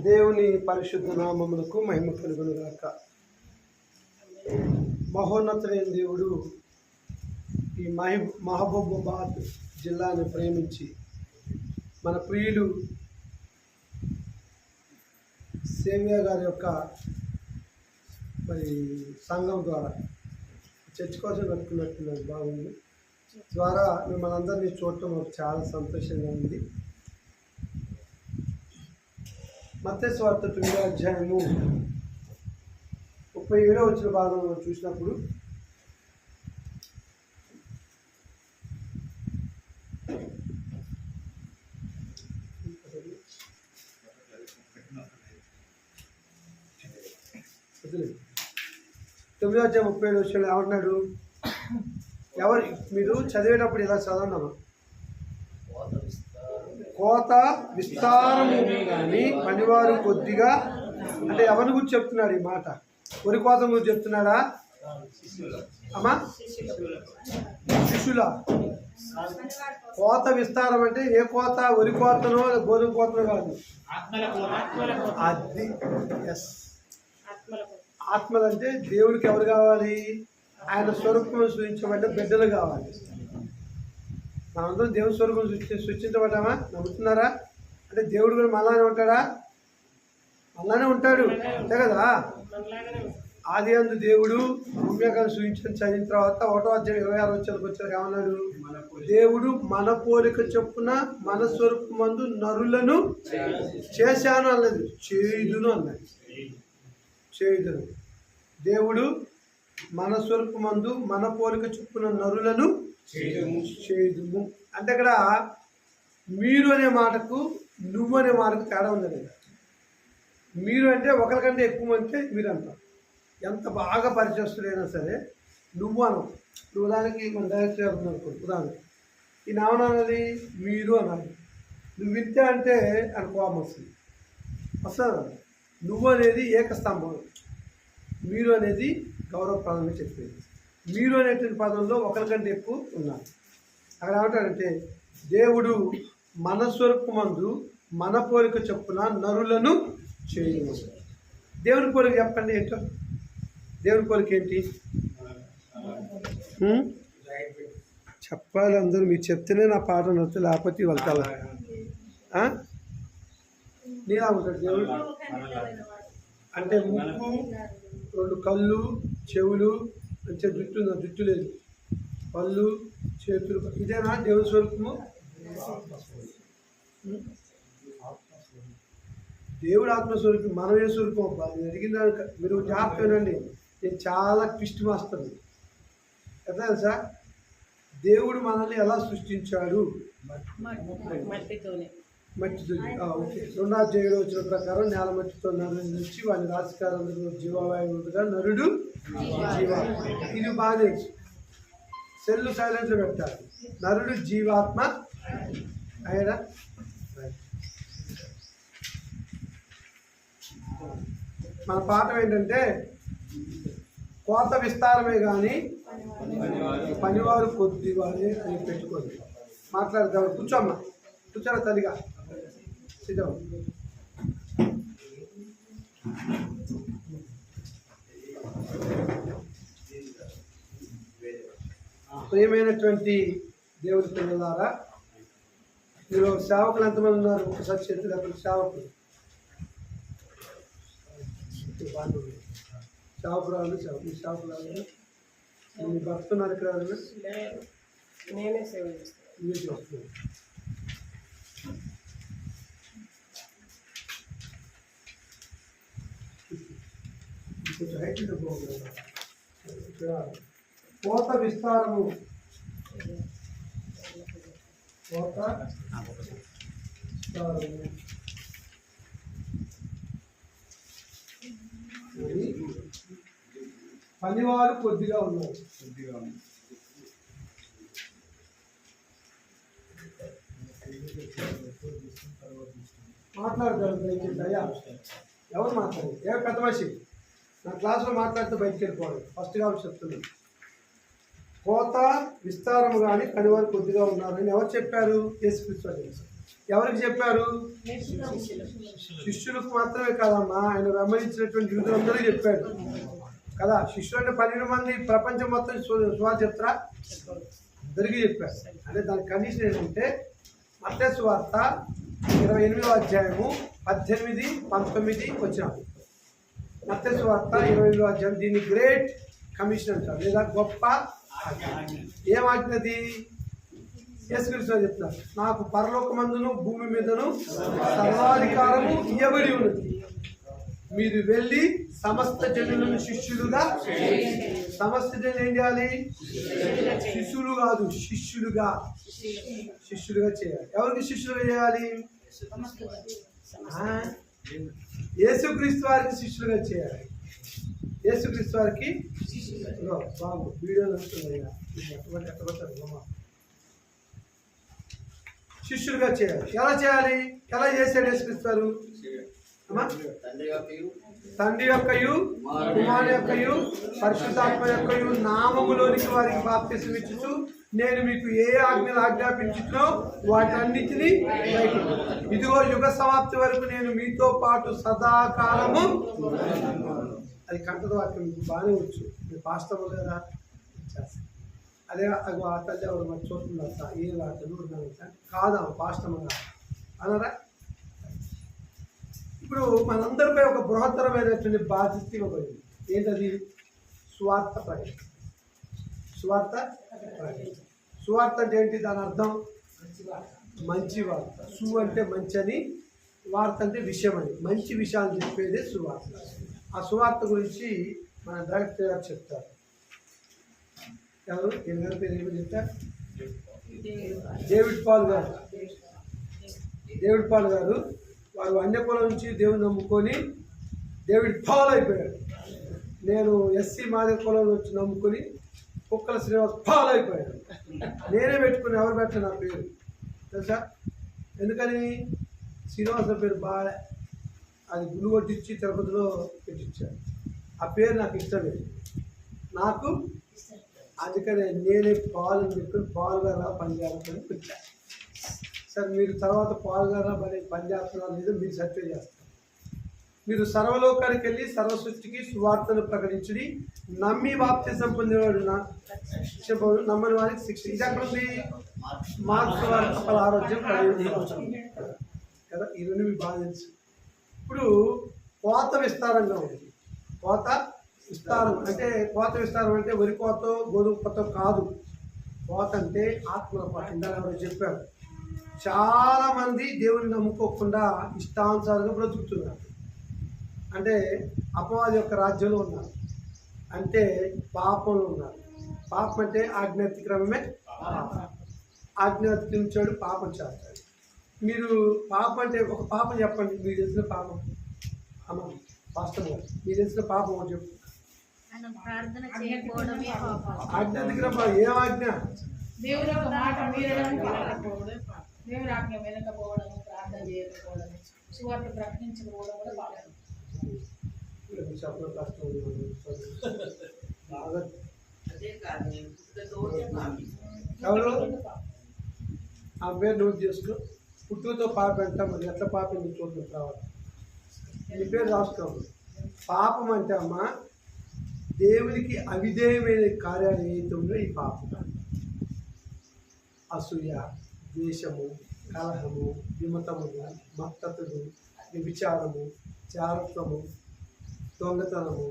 దేవుని పరిశుద్ధ నామములకు మహిమ కలుగును గాక. మహోన్నతుడైన దేవుడు ఈ మహబూబాబాద్ జిల్లాను ప్రేమించి మన ప్రియులు సేవియా గారి యొక్క మరి సంఘం ద్వారా చర్చ్ కోసం కట్టుకున్నట్టున్నది బాగుంది ద్వారా మిమ్మల్ని అందరినీ చూడటం మాకు చాలా సంతోషంగా ఉంది. మత్తయి సువార్త 9వ అధ్యాయము 37వ వచన భాగంలో చూసినప్పుడు తొమ్మిదవ అధ్యాయం 37వ వచనంలో ఏమంటున్నాడు? ఎవరు మీరు చదివేటప్పుడు ఇలా చదవన్నామా? కోత విస్తారము కానీ పనివారు కొద్దిగా. అంటే ఎవరి గురించి చెప్తున్నాడు ఈ మాట? వరి కోత గురించి చెప్తున్నాడా అమ్మా? శిష్యుల కోత విస్తారం అంటే ఏ కోత? వరి కోతనో గోధుమ కోతనో కాదు, అది ఎస్ ఆత్మలంటే దేవుడికి ఎవరు కావాలి? ఆయన స్వరూపం సూచించబడ్డ బిడ్డలు కావాలి. మనందరం దేవుని స్వరూపం సృష్టించబడ్డామా? నమ్ముతున్నారా? అంటే దేవుడు కూడా మళ్ళానే ఉంటాడా? మళ్ళానే ఉంటాడు అంతే కదా. ఆది అందు దేవుడు భూమి ఆకాశం సృష్టించని చదివిన తర్వాత 1వ అధ్యాయం 26వ వచనానికి వచ్చారు. ఏమన్నాడు? దేవుడు మన పోలిక చొప్పున మన స్వరూపమందు నరులను చేశాను అన్నది, చేయుదును అన్నది. చేయుదును. దేవుడు మన స్వరూపమందు మన పోలిక చొప్పున నరులను చేయుదుము అంటే ఇక్కడ మీరు అనే మాటకు నువ్వు అనే మాటకు తేడా ఉందండి. మీరు అంటే ఒకరికంటే ఎక్కువ అంటే మీరు అంటాం. ఎంత బాగా పరిచయస్తుడైనా సరే నువ్వు అనం. నువ్వు దానికి మన డైరెక్టర్ అనుకో. ఉదాహరణకి ఈ నామనాన్నది మీరు అనాలి. నువ్వు విద్య అంటే అని కోపం వస్తుంది. నువ్వు అనేది ఏకస్తంభం, మీరు అనేది గౌరవప్రదంగా చెప్పేది. మీరు అనేటువంటి పదంలో ఒకరికంటే ఎక్కువ ఉన్నారు. అక్కడ ఏమంటాడంటే దేవుడు మన స్వరూపమందు మన పోలిక చొప్పున నరులను చేయము. దేవుని పోలిక చెప్పండి ఏంటో? దేవుని పోలిక ఏంటి చెప్పాలి అందరూ. మీరు చెప్తేనే నా పాట నచ్చు, లేకపోతే వెళ్తాను. నీలా ఉంటాడు దేవుడు అంటే ముక్కు, 2 కళ్ళు, చెవులు, మంచిగా జుట్టు, జుట్టు లేదు, పళ్ళు, చేతులు. ఇదేనా దేవుని స్వరూపము? దేవుడు ఆత్మస్వరూపం. మనం ఏ స్వరూపం అబ్బా? నేను అడిగిన మీరు జాగ్రత్తనండి. నేను చాలా ట్విస్ట్ మాస్టర్ని. ఎట్లా తెలుసా? దేవుడు మనల్ని ఎలా సృష్టించాడు? మట్టితో. ఓకే. 2వ అధ్యాయంలో వచ్చిన ప్రకారం నేల మట్టితో నరుని నుంచి వాని రాశికారంలో జీవవాయువుగా నరుడు జీవా. ఇది బాగా సెల్లు సైలెంట్లో పెట్టాలి. నరుడు జీవాత్మ అయ్యాడా? మన పాఠం ఏంటంటే కోత విస్తారమే కానీ పనివారు కొద్దివారే అని పెట్టుకోండి. మాట్లాడదాం. కూర్చోమ్మా, కూర్చోరా తల్లిగా. సిద్ధం. ప్రియమైనటువంటి దేవుడి పిల్లలారా, మీరు సేవకులు ఎంతమంది ఉన్నారు? ఒకసారి చేతులు అక్కడ సేవకులు, సేవకురాలు, సేవకురాలు. మీ భర్త ఉన్నారు ఇక్కడ? నేనే సేవ చేస్తాను. మీరు చేస్తున్నారు. కొంచెం హైట్ బాగుంది. కోత విస్తారము, కోత విస్తారము పనివారు కొద్దిగా ఉన్నారు. మాట్లాడతారు దయచేసి. అయ్యా ఎవరు మాట్లాడారు? ఏ పెద్ద మనిషి నా క్లాస్లో మాట్లాడితే బయటికి వెళ్ళిపోవాలి. ఫస్ట్గా చెప్తున్నాను. కోత విస్తారము కానీ పనివారు కొద్దిగా ఉన్నారని ఎవరు చెప్పారు? యేసుక్రీస్తు. ఎవరికి చెప్పారు? శిష్యులకు మాత్రమే కాదమ్మా, ఆయన వెంబడించినటువంటి యూదులందరికీ చెప్పాడు కదా. శిష్యులు అంటే 12 మంది ప్రపంచం మొత్తం సువార్త చెప్తారా? అందరికీ చెప్పారు. అంటే దాని కండిషన్ ఏంటంటే మత్తయి సువార్త 28వ అధ్యాయము 18, 19 వచ్చినాడు. మత్తయి సువార్త 28వ అధ్యాయం, దీన్ని గ్రేట్ కమిషన్ అంటారు, లేదా గొప్ప ఏం ఆజ్ఞది? యేసుక్రీస్తు చెప్తున్నారు, నాకు పరలోకమందును భూమి మీదను సర్వాధికారము ఇవ్వబడి ఉన్నది. మీరు వెళ్ళి సమస్త జనులను శిష్యులుగా, సమస్త జనులు ఏం చేయాలి? శిష్యులు కాదు, శిష్యులుగా చేయాలి. ఎవరికి శిష్యులుగా చేయాలి? యేసుక్రీస్తు వారికి శిష్యులుగా చేయాలి. యేసుక్రీస్తు వారికి బాబు వీడియోలు వస్తున్నాయి, శిష్యులుగా చేయాలి. ఎలా చేయాలి? ఎలా చేశాడు యేసుక్రీస్తు వారు? తండ్రి యొక్కయు కుమారుని యొక్కయు పరిశుద్ధాత్మ యొక్కయు నామములోనికి వారికి బాప్తిసం ఇచ్చుచు నేను మీకు ఏ ఆజ్ఞలు ఆజ్ఞాపించునో వాటన్నిటినీ ఇదిగో యుగ సమాప్తి వరకు నేను మీతో పాటు సదాకాలము. అది కంటద వాక్యం, మీకు బాగానే వచ్చు, మీరు పాస్టర్ కదా. అదే అది ఆ తల్లి ఎవరు మరి చూస్తుందా? ఏ వార్తలు కాదా పాస్టర్ అనరా? ఇప్పుడు మనందరిపై ఒక బృహత్తరమైనటువంటి బాధ్యత ఇవ్వబడింది. ఏంటది? సువార్త ప్రకటన. సువార్త అంటే ఏంటి? దాని అర్థం మంచి వార్త. సు అంటే మంచి అని, వార్త అంటే విషయం అని, మంచి విషయాలు చెప్పేదే సువార్త. ఆ సువార్త గురించి మన డైరెక్టర్ గారు చెప్తారు. ఎవరు? గారి పేరు ఏమో చెప్తారు? డేవిడ్ పాల్ గారు. వారు అన్యకులం నుంచి దేవుని నమ్ముకొని డేవిడ్ పాల్ అయిపోయాడు. నేను ఎస్సీ మాదిగ కులం నుంచి నమ్ముకొని కుక్కల శ్రీనివాస్ పాల్ అయిపోయాడు. నేనే పెట్టుకుని, ఎవరు పెట్టాను నా పేరు తెలుసా? ఎందుకని? శ్రీనివాస పేరు బాగా అది గుళ్ళు కొట్టించి తిరుపతిలో పెట్టించాడు. ఆ పేరు నాకు ఇష్టం లేదు, నాకు. అందుకనే నేనే పాలు పెట్టుకుని పాలు గారు పనిచేయాలని పెట్టాను. సరే, మీరు తర్వాత పాలు గారు పనిచేస్తున్నారు లేదో మీరు సత్యం చేస్తారు. మీరు సర్వలోకానికి వెళ్ళి సర్వ సృష్టికి సువార్తను ప్రకటించుడి, నమ్మి బాప్తిసం పొందేవాడు నమ్మని వారికి శిక్ష. ఇది ఎక్కడ ఉంది? మార్క్స్ వార్త 16 కదా. ఈ రెండు మీకు బాగా తెలుసు. ఇప్పుడు కోత విస్తారంగా ఉంది. కోత విస్తారం అంటే వరి కోత గోధుమ కోత కాదు. కోత అంటే ఆత్మల కోత. ఇందాక ఎవరు చెప్పారు, చాలా మంది దేవుని నమ్ముకోకుండా ఇష్టానుసారంగా బ్రతుకుతున్నారు. అంటే అపవాది యొక్క రాజ్యంలో ఉన్నారు, అంటే పాపంలో ఉన్నారు. పాపం అంటే ఆజ్ఞాతిక్రమమే. ఆజ్ఞ అతిక్రమించాడు, పాపం చేస్తాడు. మీరు పాపం అంటే ఒక పాపం చెప్పండి, మీకు తెలిసిన పాపం. అమ్మ పాస్టర్ గారు, మీకు తెలిసిన పాపం ఒకటి చెప్పు. ఆజ్ఞాతిక్రమ ఏం ఆజ్ఞ? దేవుని యొక్క మాట మీరడం, దేవుని ఆజ్ఞ వినకపోవడం, ప్రార్థన చేయకపోవడం, సువార్త ప్రకటించకపోవడం కూడా పాపం. ఎవరు ఆ పేరు నోట్ చేసుకో. పుట్టుకతో పాప అంట, మరి ఎట్లా పాప నువ్వు చూద్దాం రావాలి. నీ పేరు రాసుకోవాలి. పాపం అంటే అమ్మా, దేవునికి అవిధేయమైన కార్యాలు ఏదైతే ఉందో ఈ పాపం. అసూయ, ద్వేషము, కలహము, విమతములు, మత్తతులు, వ్యభిచారము, చారత్వము, దొంగతనము,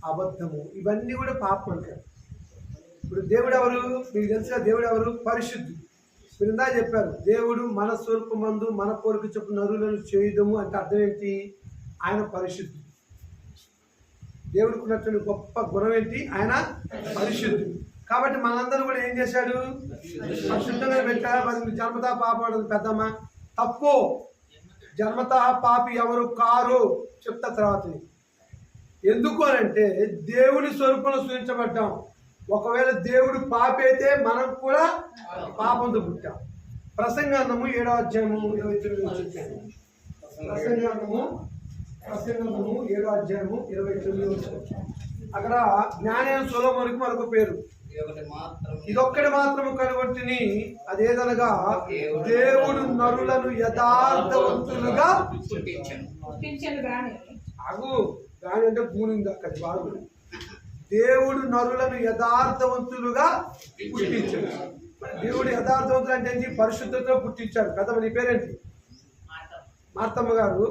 అబద్ధము, ఇవన్నీ కూడా పాపం అంటారు. ఇప్పుడు దేవుడు ఎవరు? మీకు తెలిసిన దేవుడు ఎవరు? పరిశుద్ధుడు. మీరు ఇందా చెప్పారు, దేవుడు మన స్వరూపమందు మన కోరిక చొప్పున నరులను చేయదము అంటే అర్థం ఏంటి? ఆయన పరిశుద్ధుడు. దేవుడికి ఉన్నటువంటి గొప్ప గుణం ఏంటి? ఆయన పరిశుద్ధుడు. కాబట్టి మనందరూ కూడా ఏం చేశాడు? పరిశుద్ధంగా పెట్టారా? మరి జన్మతా పాపం పెద్దమ్మ తప్పు. జన్మతా పాపి ఎవరు కారు చెప్తా తర్వాత. ఎందుకు అనంటే దేవుని స్వరూపంలో సృష్టించబడ్డాం. ఒకవేళ దేవుడు పాపి అయితే మనం కూడా పాపంతో పుట్టాం. ప్రసంగాంధము 7వ అధ్యాయము 29. ప్రసంగాంధము 7వ అధ్యాయము 29. అక్కడ జ్ఞానైన సొలొమోనుకి మరొక పేరు ఇదొక్కటి మాత్రము కనుగొంటిని, అదేదనగా దేవుడు నరులను యథార్థవంతులుగా పుట్టించను గాని అగు దాని అంటే భూమి అక్కడ బాగు. దేవుడు నరులను యథార్థవంతులుగా పుట్టించాడు. దేవుడు యథార్థవంతులు అంటే ఏంటి? పరిశుద్ధతలో పుట్టించాడు. పెద్దమ్మ నీ పేరేంటి? మార్తమ్మ గారు.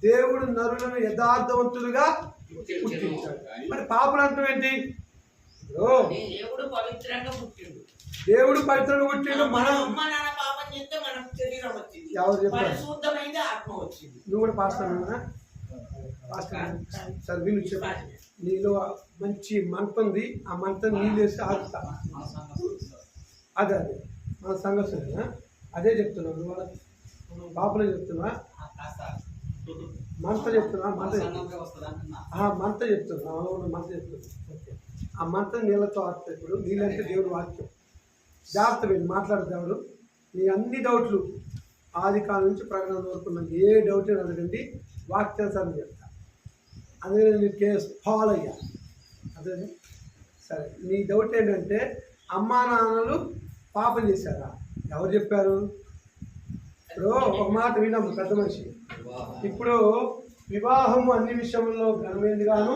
దేవుడు నరులను యథార్థవంతులుగా పుట్టించాడు. మరి పాపలు అంటాం ఏంటి? దేవుడు పవిత్రంగా పుట్టిండు. దేవుడు పవిత్రంగా పుట్టిండు. మనం అమ్మ నాన్న పాపం చేస్తే మనకు శరీరం వచ్చింది. ఎవరు చెప్పారు? పరిశుద్ధమైంది ఆత్మ వచ్చింది. నువ్వు కూడా పాస్టర్ సరే విను చెప్పా. నీలో మంచి మంట ఉంది, ఆ మంట నీళ్ళు వేసి ఆగుతా. అదే అదే మన సంఘర్షణ అదే చెప్తున్నావు. నువ్వు వాళ్ళ పాపలే చెప్తున్నా, మంట చెప్తున్నా, మంట మంట చెప్తున్నా, మంట చెప్తున్నా. ఓకే, ఆ మంట నీళ్ళతో ఆడుతుంది. ఇప్పుడు నీళ్ళంటే దేవుడు వాక్యం. జాగ్రత్త వెళ్ళి మాట్లాడు దేవుడు. నీ అన్ని డౌట్లు ఆది కాలం నుంచి ప్రకటన వరకు నాకు ఏ డౌట్ అడగండి, వాక్యానుసారం చెప్తా. అందుకే నేను కేసు ఫాలో అయ్యా. అదే సరే, నీ డౌట్ ఏంటంటే అమ్మా నాన్నలు పాపం చేశారా? ఎవరు చెప్పారు? ఇప్పుడు ఒక మాట విన్నాము పెద్ద మనిషి. ఇప్పుడు వివాహం అన్ని విషయంలో ఘనమైనది గాను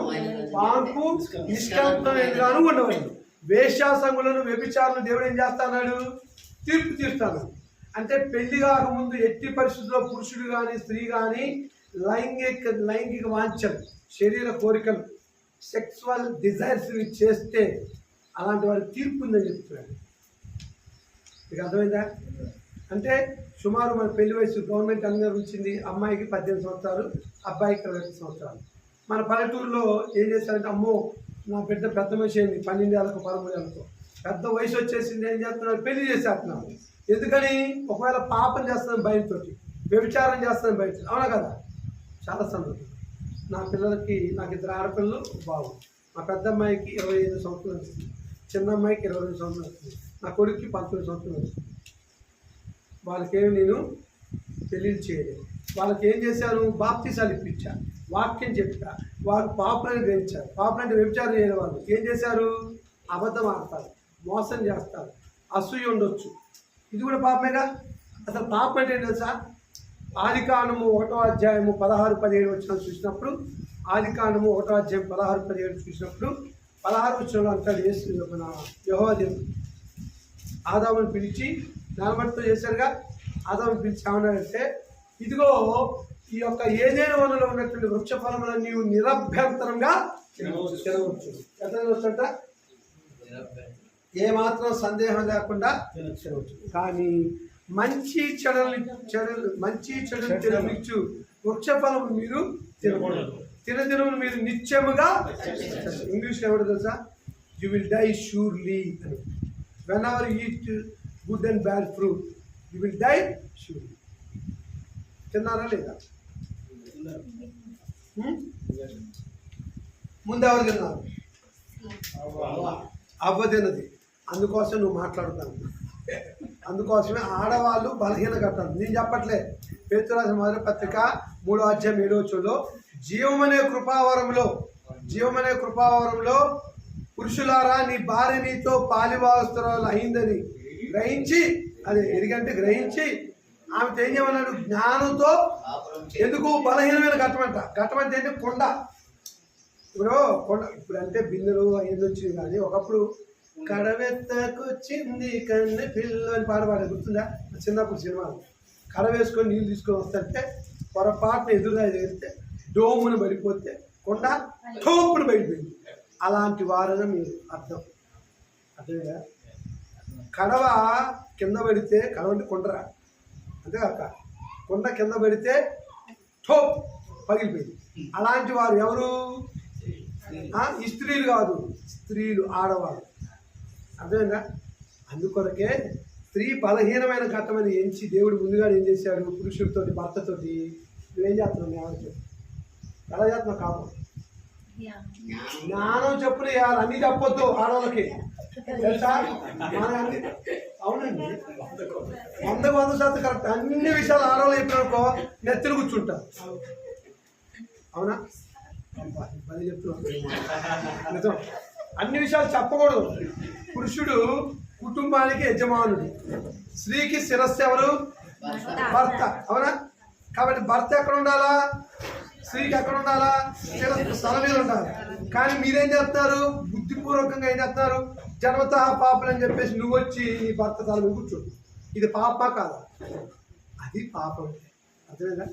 పాన్పు నిష్కాంతమైనది గాను ఉండవచ్చు. వేశ్యాసంగులను వ్యభిచారులు దేవుడు ఏం చేస్తాడు? తీర్పు తీస్తాను. అంటే పెళ్లి కాకముందు ఎట్టి పరిస్థితుల్లో పురుషుడు కానీ స్త్రీ కానీ లైంగిక వాంఛలు, శరీర కోరికలు, సెక్సువల్ డిజైర్స్ చేస్తే అలాంటి వారి తీర్పు ఉందని చెప్తున్నాడు. మీకు అర్థమైందా? అంటే సుమారు మన పెళ్లి వయసు గవర్నమెంట్ అనుమతించింది. అమ్మాయికి 18 సంవత్సరాలు, అబ్బాయికి 21 సంవత్సరాలు. మన పల్లెటూరులో ఏం చేస్తారంటే, అమ్మో నా బిడ్డ పెద్ద మనిషి అయింది, 12 ఏళ్ళకు 13 ఏళ్ళకు పెద్ద వయసు వచ్చేసింది, ఏం చేస్తున్నారు? పెళ్లి చేసేస్తున్నారు. ఎందుకని? ఒకవేళ పాపం చేస్తాను భయంతో, వ్యభిచారం చేస్తాను భయంతో. అవునా కదా? చాలా సందర్భం. నా పిల్లలకి, నాకు 2 ఆడపిల్లలు, బాబు. మా పెద్ద అమ్మాయికి 25 సంవత్సరాలు వస్తుంది, చిన్న అమ్మాయికి 22 సంవత్సరాలు వస్తుంది, నా కొడుక్కి 19 సంవత్సరాలు వస్తుంది. వాళ్ళకేమి నేను పెళ్ళిళ్ళు చేయలేదు. వాళ్ళకి ఏం చేశాను? బాప్తీసాలు ఇప్పించా, వాక్యం చెప్పా. వాళ్ళు పాపలను గ్రహించారు. పాపలంటే వ్యభిచారం చేయని వాళ్ళు ఏం చేశారు? అబద్ధం ఆడతారు, మోసం చేస్తారు, అసూయ ఉండొచ్చు. ఇది కూడా పాపమేగా. అసలు పాపం అంటే ఏంటి తెలుసా? ఆదికాండము 1వ అధ్యాయము 16-17 వచనాలు చూసినప్పుడు, ఆదికాండము 1వ అధ్యాయం 16-17 చూసినప్పుడు 16 వచనంలో అంటాడు మన యెహోవా దేవుడు ఆదామును పిలిచి, నానబడితో చేశారుగా, ఆదామును పిలిచి ఏమన్నాడంటే, ఇదిగో ఈ యొక్క ఏదైనా వనంలో ఉన్నటువంటి వృక్ష ఫలములను నీవు నిరభ్యంతరంగా తినవచ్చు. ఎట్లా తినవచ్చంట? ఏమాత్రం సందేహం లేకుండా తినవచ్చు. కానీ మంచి చెడులు తెలియచ్చు వృక్ష ఫలము మీరు తినకూడదు. తినదినమును మీరు నిత్యముగా. ఇంగ్లీష్లో ఎవరు తెలుసా? యూ విల్ డై షూర్లీ అని. Whenever eat good and bad fruit you will die surely. తిన్నారా లేదా? ముందు ఎవరు తిన్నారు? అవ్వ తిన్నది. అందుకోసం నువ్వు మాట్లాడుతాను. అందుకోసమే ఆడవాళ్ళు బలహీన కట్టాలి. నేను చెప్పట్లే. పేతురు రాసిన మొదటి పత్రిక 3వ అధ్యాయం 7వ వచనంలో జీవమనే కృపావరంలో పురుషులారా నీ భార్య నీతో పాలిభాగస్తురాలు అయిందని గ్రహించి, అదే ఎదిగంటే గ్రహించి ఆమెతో ఏం చేయమన్నాడు? జ్ఞానంతో. ఎందుకు? బలహీనమైన ఘట్టమంటే ఏంటి? కొండ. ఇప్పుడు అంటే బిందెలు అయ్యేది వచ్చింది, కానీ ఒకప్పుడు కడవెత్తకొచ్చింది కన్నె పిల్ల అని పాడబడే గుర్తుందా? చిన్నప్పుడు సినిమాలు కడ వేసుకొని నీళ్ళు తీసుకొని వస్తుంటే పొరపాటున ఎదురుగా ఎదిగితే డోమును పడిపోతే కొండ టోపును పడిపోయింది. అలాంటి వారని మీరు అర్థం. అర్థమేగా? కడవ కింద పడితే, కడవ అంటే కొండరా, అంతేకాక కొండ కింద పడితే టోప్ పగిలిపోయింది. అలాంటి వారు ఎవరు? ఈ స్త్రీలు కాదు, స్త్రీలు, ఆడవాళ్ళు. అర్థమైందా? అందుకొరకే స్త్రీ బలహీనమైన ఘట్టమని ఎంచి దేవుడు ముందుగా ఏం చేశాడు? పురుషుడితోటి, భర్తతోటి నువ్వేం చేస్తున్నావు? జ్ఞానం ఎలా చేస్తున్నావు? కాపు జ్ఞానం చెప్పులు వేయాలి. అన్నీ చెప్పొద్దు ఆడవాళ్ళకి, తెలుసా? అన్ని అవునండి, 100% కరెక్ట్. అన్ని విషయాలు ఆడవాళ్ళు చెప్పిననుకో నెత్తులు కూర్చుంటారు. అవునా? పని చెప్తున్నాను నిజం. అన్ని విషయాలు చెప్పకూడదు. పురుషుడు కుటుంబానికి యజమానుడు, స్త్రీకి శిరస్సు ఎవరు? భర్త. అవునా? కాబట్టి భర్త ఎక్కడ ఉండాలా? స్త్రీకి ఎక్కడ ఉండాలా? శిరస్సు తల మీద ఉండాలి. కానీ మీరేం చేస్తారు? బుద్ధిపూర్వకంగా ఏం చేస్తారు? జన్మత పాపలు అని చెప్పేసి నువ్వు వచ్చి నీ భర్త తల మీద కూర్చోడు. ఇది పాపమా కాదా? అది పాపం. అర్థమైందా?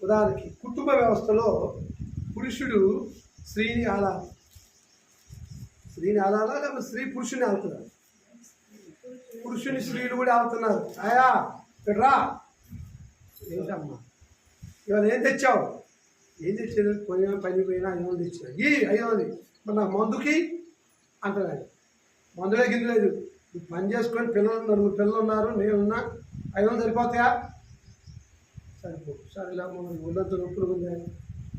ఉదాహరణకి కుటుంబ వ్యవస్థలో పురుషుడు స్త్రీని ఆడాలి, లేకపోతే స్త్రీ పురుషుని ఆడుతున్నారు, పురుషుని స్త్రీలు కూడా ఆడుతున్నారు. అయా ఇక్కడ రా, ఏంటమ్మా ఇవాళ ఏం తెచ్చావు? ఏం తెచ్చాను? పని పోయినా 500 తెచ్చిన. ఈ 500 మరి నాకు మందుకి అంటున్నాడు. మందులే గిందు లేదు, పని చేసుకొని నలుగురు పిల్లలు ఉన్నారు, నేనున్నా, 500 సరిపోతాయా? సరిపో. సరే ఇలా మనం ఉన్నంత నొప్పులు ఉంది,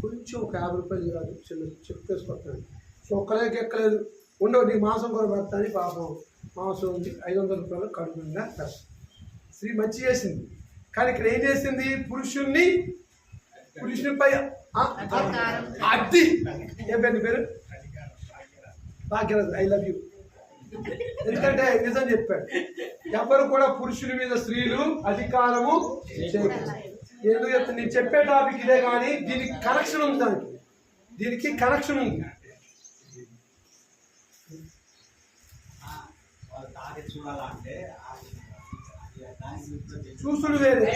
కొంచెం ఒక 50 రూపాయలు కాదు చిన్న చెప్పేసుకొస్తాను. సో ఒక్కలేక ఎక్కలేదు, ఉండవు నీ మాంసం కూడా పెడతాను. పాపం మాంసం ఉంది, 500 రూపాయలు కడుపుగా పెడతాను. స్త్రీ మంచి చేసింది, కానీ ఇక్కడ ఏం చేసింది? పురుషునిపై అడ్డి. ఏం పేరు? భాగ్యరాజు. I love you. ఎందుకంటే నిజం చెప్పాడు, ఎవరు కూడా పురుషుని మీద స్త్రీలు అధికారము చేయకూడదు. ఎందుకు చెప్తా? నేను చెప్పే టాపిక్ ఇదే, కానీ దీనికి కనెక్షన్ ఉంది, దీనికి కనెక్షన్ ఉంది. చూసుడు వేరే.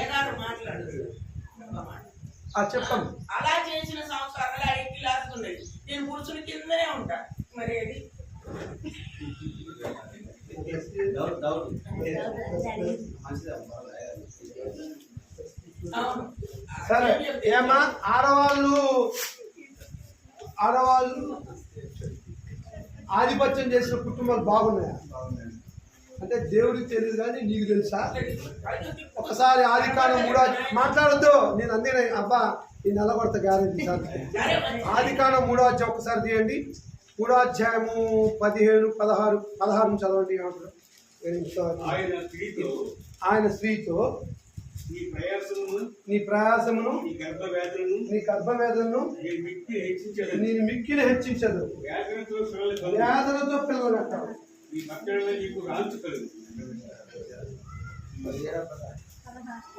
చెప్పండి. అలా చేసిన సంవత్సరాలు 5 క్లాసులు ఉన్నాయి. నేను పురుషుని కిందనే ఉంటా. మరి అది సరే ఏమా, ఆడవాళ్ళు ఆధిపత్యం చేసిన కుటుంబాలు బాగున్నాయా? అంటే దేవుడికి తెలియదు కానీ నీకు తెలుసా? ఒకసారి ఆదికాండం 3 మాట్లాడద్దు, నేను అందే అబ్బా ఈ నెలకొడత గ్యారెంటీ సార్. ఆదికాండం 3వ అధ్యాయం ఒకసారి తీయండి. 3వ అధ్యాయము 15-16 చదవండి. ఆయన స్త్రీతో నీ ప్రయాసమును నీ గర్భవేదనను నేను మిక్కిలి హెచ్చించదు, వేదనతో పిల్లలు అంటారు.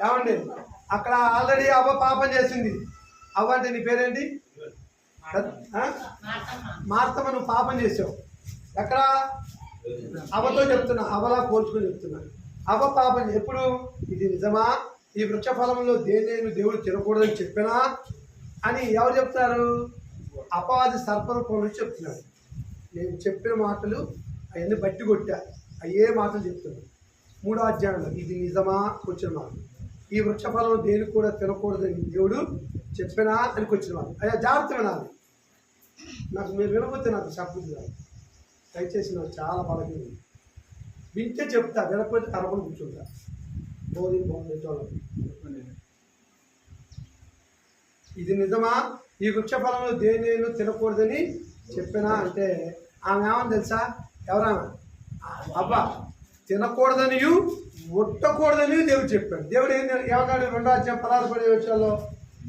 ఏమండి, అక్కడ ఆల్రెడీ అవ్వ పాపం చేసింది. అవ్వ అంటే నీ పేరేంటి? మార్తమ్మ. నువ్వు పాపం చేసావు. ఎక్కడ? అవ్వతో చెప్తున్నా, అవ్వలా పోల్చుకొని చెప్తున్నా. అవ్వ పాపం ఎప్పుడు? ఇది నిజమా? ఈ వృక్ష ఫలంలో దేని దేవుడు తినకూడదని చెప్పినా అని ఎవరు చెప్తారు? అపవాది సర్పరూపంలో చెప్తున్నారు. నేను చెప్పిన మాటలు అవన్నీ బట్టి కొట్టా, అయ్యే మాటలు చెప్తున్నాను. 3వ అధ్యాయంలో ఇది నిజమా వచ్చిన మాట. ఈ వృక్ష ఫలం దేనికి కూడా తినకూడదని దేవుడు చెప్పినా అని వచ్చిన మాట. అయ్యా జాగ్రత్త వినాలి. నాకు మీరు వినకపోతే నాకు చెప్పదు కాదు. దయచేసి నాకు చాలా బలహీన. వింటే చెప్తా, వినకపోతే కరపని కూర్చుంటా. ఇది నిజమా? ఈ వృక్ష ఫలంలో దేని తినకూడదని చెప్పినా అంటే ఆమె ఏమని తెలుసా? ఎవరామె? అబ్బా తినకూడదని ముట్టకూడదని దేవుడు చెప్పాడు. దేవుడు ఏమన్నాడు? 2వ అధ్యాయం 16-17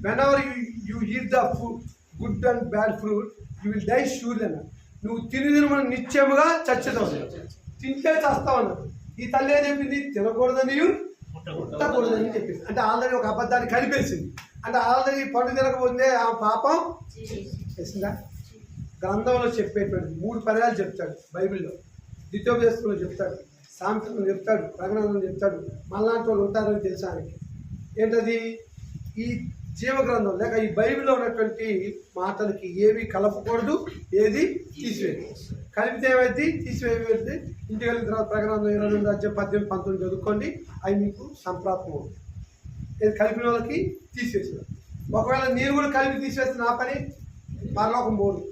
whenever you eat the food, good and bad fruit, you will die surely అన్నాడు. నువ్వు తిని మనం నిత్యముగా చచ్చుతావు, తింటే చేస్తావు అన్నాడు. ఈ తల్లి ఏం చెప్పింది? తినకూడదని ముట్టకూడదని చెప్పింది. అంటే ఆల్రెడీ ఒక అబద్ధాన్ని కలిపేసింది. అంటే ఆల్రెడీ పండు తినకపోతే ఆ పాపం చేసిందా? గ్రంథంలో చెప్పేటువంటి 3 పర్యాలు చెప్తాడు బైబిల్లో. ద్వితోపదేశంలో చెప్తాడు, సామెతలో చెప్తాడు, ప్రకటనలో చెప్తాడు. మనలాంటి వాళ్ళు ఉంటారని తెలుసా ఆయనకి. ఏంటది? ఈ జీవగ్రంథం లేక ఈ బైబిల్లో ఉన్నటువంటి మాటలకి ఏవి కలపకూడదు, ఏది తీసివేయకూడదు. కలిపితే ఏమైంది? తీసివేయబడి ఇంటికి వెళ్ళిన తర్వాత ప్రకటన 22 అధ్యాయం 18-19 చదువుకోండి. అవి మీకు సంప్రాప్తం అవుతుంది. ఇది కలిపిన వాళ్ళకి తీసివేసారు. ఒకవేళ నేను కూడా కలిపి తీసివేస్తే నా పని పరలోకం పోదు.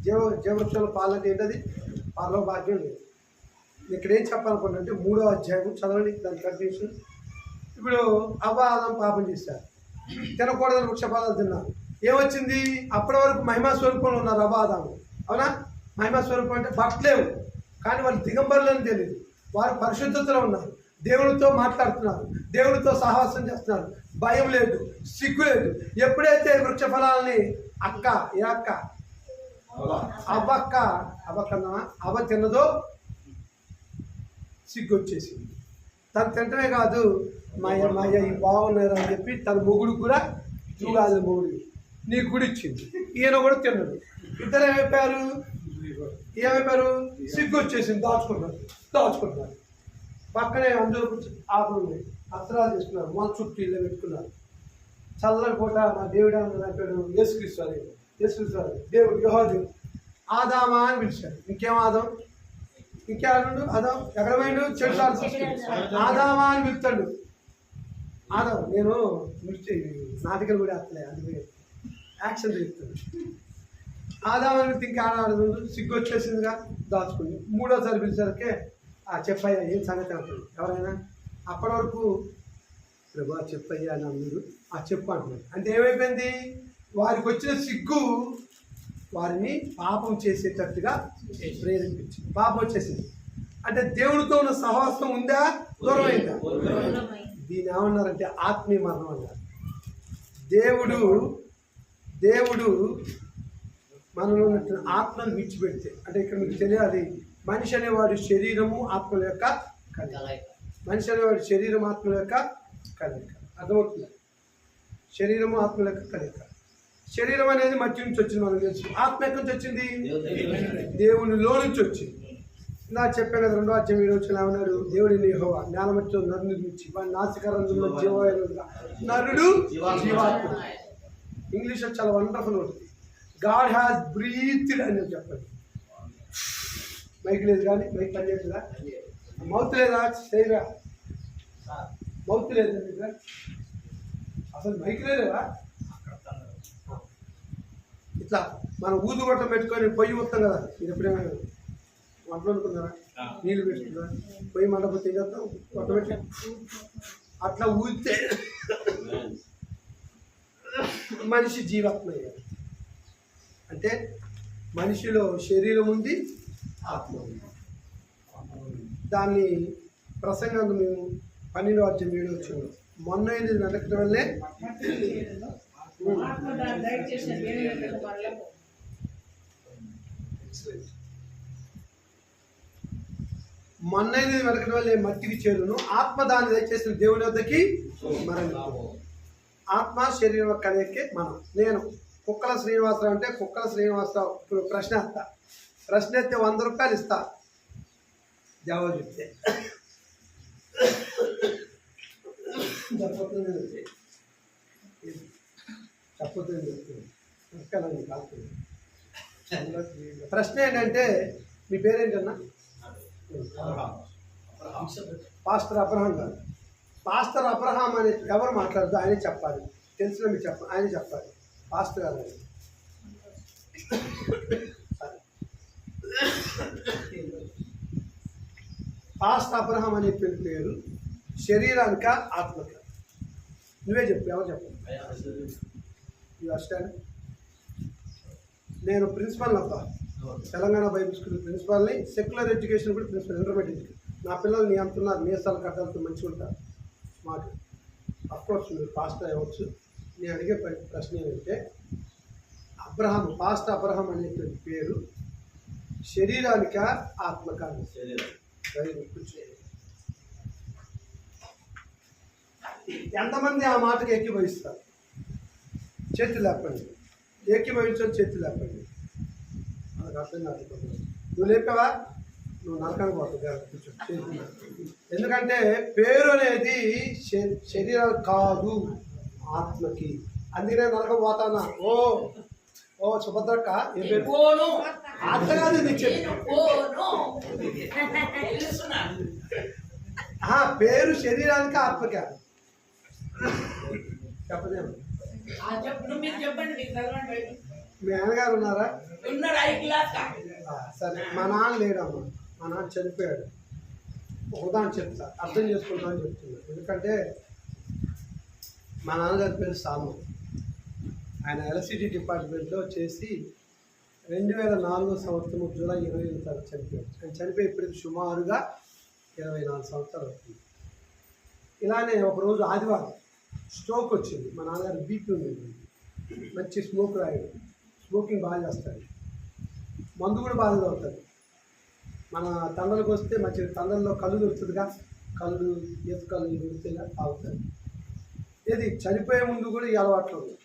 జీవవృక్షంలో పాలంటే ఏంటది? పరలోక భాగ్యం లేదు. ఇక్కడ ఏం చెప్పాలనుకుంటా అంటే 3వ అధ్యాయం చదవండి, దాని కంటిన్యూషన్. ఇప్పుడు అవ్వాదం పాపం చేశారు, తినకూడదని వృక్ష ఫలాలు తిన్నారు. ఏమొచ్చింది? అప్పటి వరకు మహిమా స్వరూపంలో ఉన్నారు అవ్వాదాము. అవునా? మహిమా స్వరూపం అంటే బట్టలేవు, కానీ వాళ్ళు దిగంబరులని తెలియదు. వారు పరిశుద్ధతలో ఉన్నారు, దేవుడితో మాట్లాడుతున్నారు, దేవుడితో సహవాసం చేస్తున్నారు, భయం లేదు, సిగ్గు లేదు. ఎప్పుడైతే వృక్ష ఫలాలని అక్క అవ్వ తిన్నదో సిగ్గు వచ్చేసింది. తను తింటమే కాదు, మాయ ఈ బాగున్నారు అని చెప్పి తన మొగుడు కూడా నువ్వు కాదు మొగుడు నీకు కూడా ఇచ్చింది. ఈయన కూడా తిన్నాడు. ఇద్దరు ఏమైపోయారు సిగ్గు వచ్చేసింది. దాచుకుంటున్నారు. పక్కనే అందరూ ఆకులు ఉన్నాయి, అస్త్రాలు తీసుకున్నారు, మన చుట్టూ ఇల్లు పెట్టుకున్నారు. చల్లని పూట మా దేవుడు అంటాడు యేసుక్రీస్తు దేవుడు యెహోవా ఆదామా అని పిలిచాడు. ఇంకేం ఆదాం ఇంకేమన్నాడు? ఆదాం ఎక్కడ పోయిండు? చెడు ఆదామా అని పిలుస్తాడు. ఆదాం నేను నా దగ్గర కూడా అట్లే అందుకే యాక్షన్ చేస్తాడు. ఆదాం అని పిలిస్తే ఇంకా ఆడాడు. సిగ్గు వచ్చేసిందిగా దాచుకుంది. మూడోసారి పిలిచేసరికి చెప్పయ్యా ఏం సంగతి అంటాడు ఎవరైనా. అప్పటి వరకు ప్రభా చెప్పయ్యా అని అందరూ చెప్పు అంటున్నాడు. అంటే ఏమైపోయింది? వారికి వచ్చిన సిగ్గు వారిని పాపం చేసేటట్టుగా ప్రేరేపించింది. పాపం వచ్చేసింది. అంటే దేవుడితో ఉన్న సహవాసం ఉందా, దూరం అయిందా? దీన్ని ఏమన్నారంటే ఆత్మీయ మరణం అన్నారు. దేవుడు మనలో ఉన్న ఆత్మను విడిచిపెడితే, అంటే ఇక్కడ మీకు తెలియాలి, మనిషి అనేవాడు శరీరము ఆత్మల యొక్క కలయిక. మనిషి అనేవాడు శరీరం ఆత్మల యొక్క కలయిక. అర్థమవుతుంది? శరీరము ఆత్మల యొక్క కలయిక. శరీరం అనేది మట్టి నుంచి వచ్చింది, మనకు తెలుసు. ఆత్మ ఎక్కడి నుంచి వచ్చింది? దేవునిలో నుంచి వచ్చింది. ఇలా చెప్పాను కదా, 2వ అధ్యాయం 7వ వచనం ఏమన్నాడు? దేవుడిని యెహోవా నేల మట్టితో నరుని నిర్మించి వాడి నాసికారంలో జీవవాయువుగా నరుడు జీవాత్మ. ఇంగ్లీష్లో చాలా వండర్ఫుల్ ఉంటుంది. గాడ్ హ్యాస్ బ్రీత్డ్ అని చెప్పండి. మైక్ లేదు కానీ మైక్ పనిచేస్తుందా? మౌత్ లేదా? చేయరా మౌత్ లేదు అసలు మైక్ లేదా? ఇట్లా మనం ఊదు గొట్టం పెట్టుకొని పొయ్యి వస్తాం కదా. ఇది ఎప్పుడైనా వంటలు అనుకున్నారా? నీళ్ళు పెట్టుకున్నారా? పొయ్యి మండపోతే ఏం చేస్తాం? గొట్ట పెట్టి అట్లా ఊదితే మనిషి జీవాత్మ అయ్యాడు. అంటే మనిషిలో శరీరం ఉంది, ఆత్మ ఉంది. దాన్ని ప్రసంగంలో మేము 12వ అధ్యాయం 7వ వచనం మొన్న ఇది నడకడం వల్లే మొన్నైనది వెనకడం వల్లే మట్టికి చేరును, ఆత్మ దాన్ని దయచేసిన దేవుని వద్దకి మరణించు. ఆత్మ శరీరం కలయికే మనం. నేను కుక్కల శ్రీనివాసరావు అంటే కుక్కల శ్రీనివాసరావు ఇప్పుడు ప్రశ్న ఎత్తే 100 రూపాయలు ఇస్తా జవాబు చెప్తే. ప్రశ్న ఏంటంటే మీ పేరేంటన్నా? పాస్టర్ అబ్రహాం గారు. పాస్టర్ అబ్రహాం అని ఎవరు మాట్లాడుతూ ఆయనే చెప్పాలి. తెలిసిన మీరు ఆయన చెప్పాలి. పాస్టర్ గారు పాస్టర్ అబ్రహాం అనే పేరు శరీరానిక ఆత్మక? నువ్వే చెప్పు, ఎవరు చెప్పాలి? You understand? నేను ప్రిన్సిపల్ అబ్బా, తెలంగాణ బైబిల్ స్కూల్ ప్రిన్సిపాల్ని, సెక్యులర్ ఎడ్యుకేషన్ కూడా ప్రిన్సిపల్, ఇంటర్మీడియట్ ఎడ్యుకేషన్. నా పిల్లలు నీ అంటున్నారు మీసాలు కట్టాలతో మంచిగా ఉంటారు. మాకు అఫ్కోర్స్ మీరు పాస్టర్ అవ్వచ్చు. నేను అడిగే ప్రశ్న ఏంటంటే అబ్రహాం, పాస్టర్ అబ్రహాం అనేటువంటి పేరు శరీరానిక ఆత్మక? ఎంతమంది ఆ మాటకు ఏకీభవిస్తారు? చేతులు లేపండి. ఏకీభవించని చేతులు లేపండి. నాకు అర్థం కాదు. నువ్వు లేపావా? నువ్వు నరకానికి పోతుంది. ఎందుకంటే పేరు అనేది శరీరం కాదు, ఆత్మకి. అందుకనే నరకం పోతానా? ఓ సుభద్రక్క ఏ పేరు? అర్థ కాదు పేరు శరీరానికి ఆత్మకి. చెప్పదేమో. మీ నాన్నగారు ఉన్నారా? సరే, మా నాన్న లేడమ్మా. మా నాన్న చనిపోయాడు. ఒకదాన్ని చెప్తా, అర్థం చేసుకుంటా అని చెప్తున్నాను. ఎందుకంటే మా నాన్నగారి పేరు సాము. ఆయన ఎలక్ట్రిసిటీ డిపార్ట్మెంట్లో చేసి 2004 సంవత్సరం జూలై 28 చనిపోయాడు. ఆయన చనిపోయి ఇప్పటికి సుమారుగా 24 సంవత్సరాలు అవుతుంది. ఇలానే ఒకరోజు ఆదివారం స్ట్రోక్ వచ్చింది. మా నాన్నగారు బీపీ ఉంది, మంచి స్మోక్ రాయడు, స్మోకింగ్ బాగా చేస్తాడు. మందు కూడా బాగా అవుతుంది. మన తండ్రులకు వస్తే మంచి తండ్రుల్లో కళ్ళు దొరుకుతుందిగా, కళ్ళు ఈత కళ్ళు దొరికితేగా తాగుతుంది. ఏది చనిపోయే ముందు కూడా ఈ అలవాట్లు ఉంది.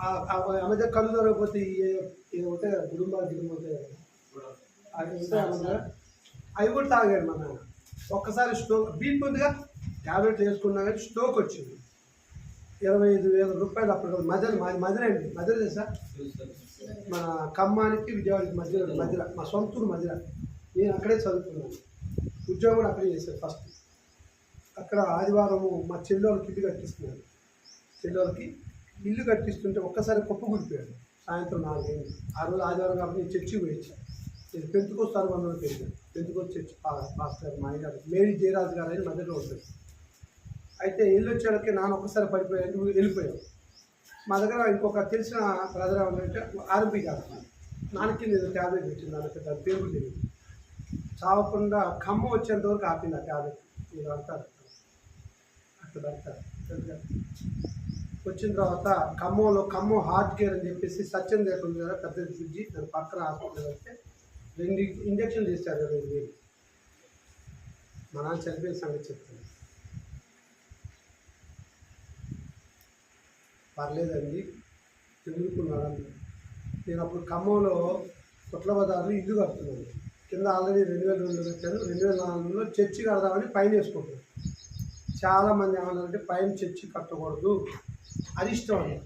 ఆ మధ్య కళ్ళు దొరకకపోతే ఉంటాయి కదా, గుడుంబాలు ఉంటాయి కదా, అవి ఉంటాయి. అవి కూడా తాగాడు మా నాన్న. ఒక్కసారి స్ట్రోక్, బీపీ ఉందిగా, ట్యాబ్లెట్ వేసుకున్నా కానీ స్ట్రోక్ వచ్చింది. 25,000 రూపాయలు అప్పుడు మధ్య అండి, మధ్య తెలుసా, మన ఖమ్మానికి విజయవాడకి మధ్యలో మా సొంతూరు మధ్యలో. నేను అక్కడే చదువుకున్నాను, ఉద్యోగం కూడా అక్కడే చేశాను ఫస్ట్. అక్కడ ఆదివారము మా చెల్లెళ్ళకి ఇల్లు కట్టిస్తున్నాను. చెల్లెళ్ళకి ఇల్లు కట్టిస్తుంటే ఒక్కసారి కుప్పకూలిపోయాడు. సాయంత్రం 4 అయింది. ఆ రోజు ఆదివారం కాబట్టి నేను చర్చికి పోయించాను. నేను పెంతుకొస్తారు బంధువులు పెరిగాను. పెంతుకొచ్చి చర్చి పాస్టర్ మా ఆయన మేరీ జయరాజు గారు అని మధ్యలో ఉంటుంది. అయితే ఇల్లు వచ్చేళ్ళకి నాన్న ఒక్కసారి పడిపోయాడు, వెళ్ళిపోయావు. మా దగ్గర ఇంకొక తెలిసిన బ్రదర్ ఏమంటే ఆర్ఎంపీ గారు, నాన్నకి నేను ట్యాబ్లెట్ పెట్టింది, నాన్నకి దాని పేరు తెలియదు. చావకుండా ఖమ్మం వచ్చేంత వరకు ఆపింది ఆ ట్యాబ్లెట్. మీరు అంటారు అట్లా పెడతారు. వచ్చిన తర్వాత ఖమ్మం హార్ట్ కేర్ అని చెప్పేసి సత్యం లేకుండా కదా పెద్ద ఫ్రిడ్జి, దాని పక్కన హాస్పిటల్ వెళ్తే 2 ఇంజక్షన్లు చేశారు. 2,000. మా నాన్న చనిపోయిన సంగతి చెప్తాను. పర్లేదండి తిరుగుకున్నాడు. నేను అప్పుడు ఖమ్మంలో కొట్ల బజార్లో ఇల్లు కడుతున్నాను. కింద ఆల్రెడీ 2002 కట్టాను. 2004లో చర్చి కడదామని పైన వేసుకుంటాను. చాలామంది ఏమన్నారంటే పైన చర్చి కట్టకూడదు, అది ఇష్టం అని.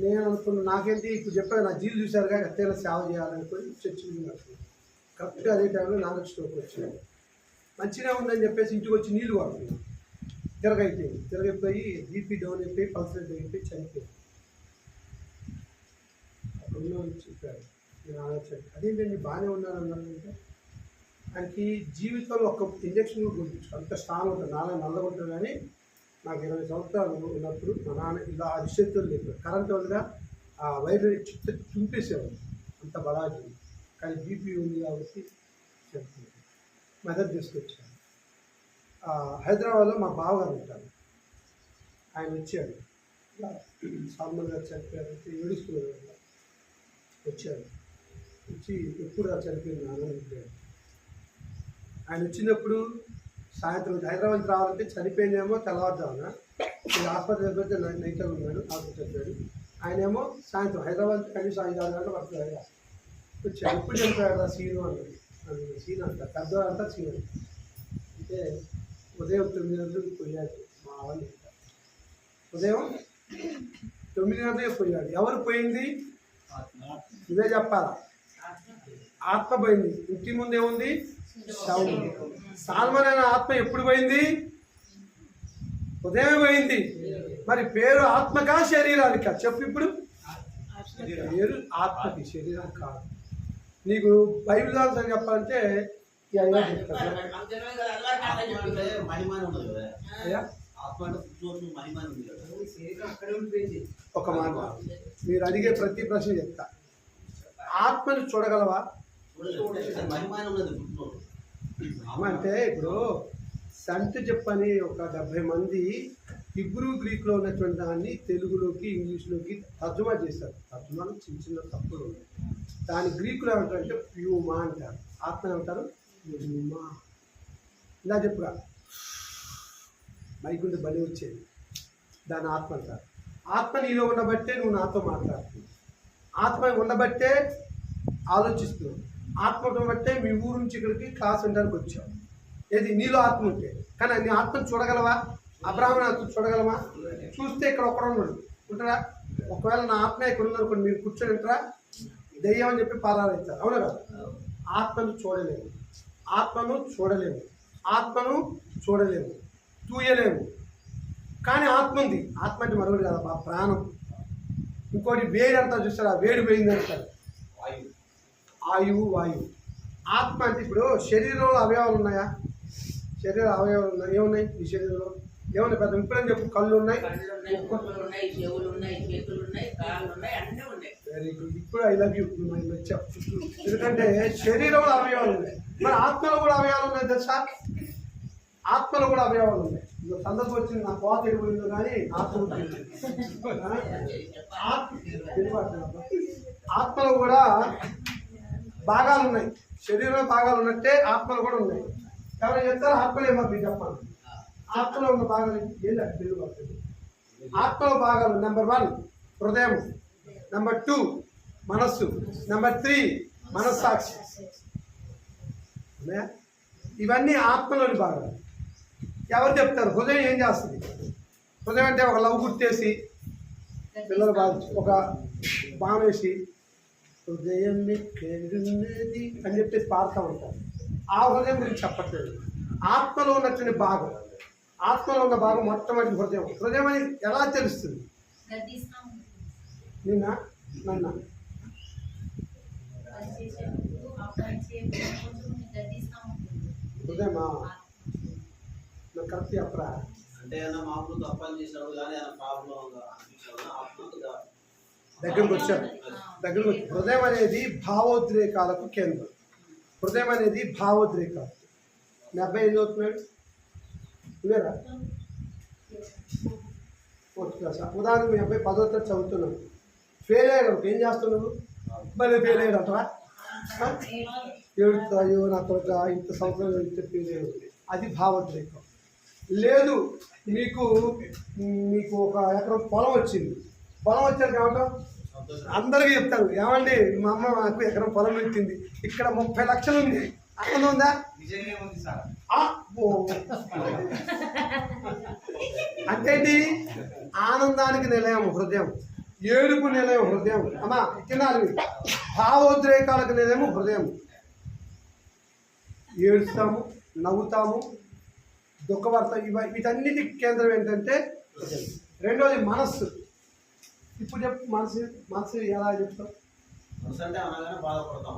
నేను అనుకున్నాను, నాకేంటి ఇప్పుడు చెప్పాను, నా జీలు చూశారు కానీ ఎత్తైనా సేవ చేయాలనుకుని చర్చి కట్టుకున్నాను. కరెక్ట్గా అదే టైంలో నాకు స్ట్రోక్ వచ్చింది. మంచిగా ఉందని చెప్పేసి ఇంటికి వచ్చి నీళ్ళు పడుతున్నాను. తిరగైపోయి బీపీ డౌన్ అయిపోయి పల్స్ రేట్ అయిపోయి చనిపోయింది. అప్పుడు చెప్పారు, నేను ఆలోచించాను, అదేంటండి బాగానే ఉన్నారన్నారంటే ఆయనకి జీవితంలో ఒక ఇంజక్షన్ కూడా గుర్తించు అంత స్ట్రాంగ్ ఉంటుంది. నాన్న నల్లగొంటారు కానీ నాకు 20 సంవత్సరాలు ఉన్నప్పుడు మా నాన్న ఇలా అరిచేతులు లేదు, కరెంట్ వల్ల ఆ వైర్ చుంపేసేవాడు, అంత బలాజీ. కానీ బీపీ ఉంది కాబట్టి చెప్తుంది. మెదడు తీసుకొచ్చాను. హైదరాబాద్లో మా బావగారు ఉంటారు, ఆయన వచ్చాడు. సాల్మన్ గారు చనిపోయారంటే ఏడుస్తున్నారు. వచ్చాడు, వచ్చి ఎప్పుడు చనిపోయింది నాన్న. ఆయన వచ్చినప్పుడు సాయంత్రం హైదరాబాద్ రావాలంటే చనిపోయిందేమో తెల్లవారుజామున, హాస్పిటల్ వెళ్ళిపోతే నైట్ ఉన్నాడు, హాస్పిటల్ చెప్పాడు. ఆయనేమో సాయంత్రం హైదరాబాద్ కనీసం 5-6 గంటలు పడుతుంది. వచ్చాడు, ఎప్పుడు చనిపోయాడు సీను అన్నాడు. సీన్ అంట పెద్దవాడు అంతా సీన్ అంట. అంటే ఉదయం 9 గంటలకు పోయాడు మా వాళ్ళు. ఉదయం 9 గంటలకే పోయాడు. ఎవరు పోయింది ఇదే చెప్పాలా? ఆత్మ పోయింది. ఇంటి ముందు ఏముంది? శవం. సాల్మన్ అనే ఆత్మ ఎప్పుడు పోయింది? ఉదయమే పోయింది. మరి పేరు ఆత్మకా శరీరానికా చెప్పు? ఇప్పుడు పేరు ఆత్మకి, శరీరం కాదు. నీకు బైబిల్ అని చెప్పాలంటే ఒక మాట, మీరు అడిగే ప్రతి ప్రశ్న చెప్తా. ఆత్మని చూడగలవా? అంటే ఇప్పుడు సంట్ చెప్పని ఒక 70 మంది హిబ్రూ గ్రీక్లో ఉన్నటువంటి దాన్ని తెలుగులోకి ఇంగ్లీష్లోకి తర్జుమా చేశారు. తర్జుమాలో చిన్న చిన్న తప్పులు ఉన్నాయి. దాని గ్రీకులో ఏమంటారంటే ప్యూమా అంటారు, ఆత్మ ఏమంటారు ప్యూమా. ఇలా చెప్పుగా మైకుంటే బలి వచ్చేది, దాని ఆత్మ అంటారు. ఆత్మ నీలో ఉండబట్టే నువ్వు నాతో మాట్లాడుతున్నావు, ఆత్మ ఉండబట్టే ఆలోచిస్తున్నావు, ఆత్మ ఉండబట్టే మీ ఊరు నుంచి ఇక్కడికి క్లాస్ వినడానికి వచ్చావు. ఏది నీలో ఆత్మ ఉంటే. కానీ నీ ఆత్మను చూడగలవా? అబ్రాహ్మణ ఆత్మ చూడగలవా? చూస్తే ఇక్కడ ఒక్కడ ఉన్నాడు ఉంటారా? ఒకవేళ నా ఆత్మ ఇక్కడ ఉందనుకోండి, మీరు కూర్చొని ఉంటారా? దెయ్యం అని చెప్పి పారాలవుతారు, అవునా కదా? ఆత్మను చూడలేము, ఆత్మను చూడలేము, ఆత్మను చూడలేము, తూయలేము. కానీ ఆత్మ ఉంది. ఆత్మ అంటే మరొకటి కదా, మా ప్రాణం. ఇంకోటి వేడి అంతా చూస్తారు, ఆ వేడి పోయింది అంటారు, ఆయువు వాయువు. ఆత్మ అంటే ఇప్పుడు శరీరంలో అవయవాలు ఉన్నాయా? శరీర అవయవాలు ఉన్నాయి. ఏమున్నాయి ఈ శరీరంలో? ఏమున్నాయి? పెద్ద ఇప్పుడని చెప్పు, కళ్ళు ఉన్నాయి, వెరీ గుడ్. ఇప్పుడు ఐ లవ్ యూ వచ్చావు. ఎందుకంటే శరీరంలో అవయవాలు ఉన్నాయి. మరి ఆత్మలో కూడా అవయవాలు ఉన్నాయి తెలుసా? ఆత్మలో కూడా అవయవాలు ఉన్నాయి. సందర్భం వచ్చింది, నా కోత ఎడిపోయిందో కానీ ఆత్మలో కూడా భాగాలు ఉన్నాయి. శరీరంలో భాగాలు ఉన్నట్టే ఆత్మలు కూడా ఉన్నాయి. ఎవరు చెప్తారో ఆత్మలు ఏమో మీకు చెప్పాలి. ఆత్మలో ఉన్న భాగాలు ఏంటి అంటే తెలుగు అవుతుంది. ఆత్మలో భాగాలు నెంబర్ 1 హృదయం, నెంబర్ 2 మనస్సు, నెంబర్ 3 మనస్సాక్షి. ఇవన్నీ ఆత్మలోని భాగాలు. ఎవరు చెప్తారు హృదయం ఏం చేస్తుంది? హృదయం అంటే ఒక లవ్ గుర్తేసి పిల్లలు ఒక బాణం వేసి హృదయం ఎక్కడున్నది అని చెప్పేసి పాడుతూ ఉంటారు. ఆ హృదయం గురించి చెప్పట్లేదు. ఆత్మలో ఉన్నటువంటి భాగం, ఆత్మలో ఉన్న భాగం మొట్టమొదటి హృదయం. హృదయం అని ఎలా తెలుస్తుంది? నిన్న నన్న హృదయమా నాకు కరెక్ట్ చెప్పరా? అంటే మామూలు తప్పని చేసినప్పుడు కానీ పాపంలో దగ్గరకు వచ్చారు. హృదయం అనేది భావోద్రేకాలకు కేంద్రం. హృదయం అనేది భావోద్రేకాలు. మీ అబ్బాయి ఏం చదువుతున్నాడు? ఇవేరా 4th క్లాస్. ఉదాహరణకు మీ అబ్బాయి 10వ తరగతి చదువుతున్నాడు. ఫెయిల్ అయ్యాడు. ఏం చేస్తున్నావు? మళ్ళీ ఫెయిల్ అయ్యాడు అంటవా? ఏడుతా అయ్యో నా తోట ఇంత సంవత్సరం ఇంత ఫెయిల్ అయ్యాడు. అది భావోద్రేకం. లేదు మీకు ఒక ఎకరం పొలం వచ్చింది. పొలం వచ్చాక ఏమంటాం? అందరికీ చెప్తారు, ఏమండి మా అమ్మ నాకు ఎకరం పొలం పెట్టింది, ఇక్కడ 30 లక్షలు ఉంది. ఆనందం ఉందా? అంటే ఆనందానికి నిలయం హృదయం, ఏడుపు నిలయం హృదయం. అమ్మా తినాలి. భావోద్రేకాలకు నిలయము హృదయం. ఏడుస్తాము, నవ్వుతాము, దుఃఖపడతాం. వీటన్నిటి కేంద్రం ఏంటంటే హృదయం. రెండోది మనస్సు. ఇప్పుడు చెప్పు, మనసు ఎలా చెప్తాం? మనసు అంటే అనగానే బాధపడతాం.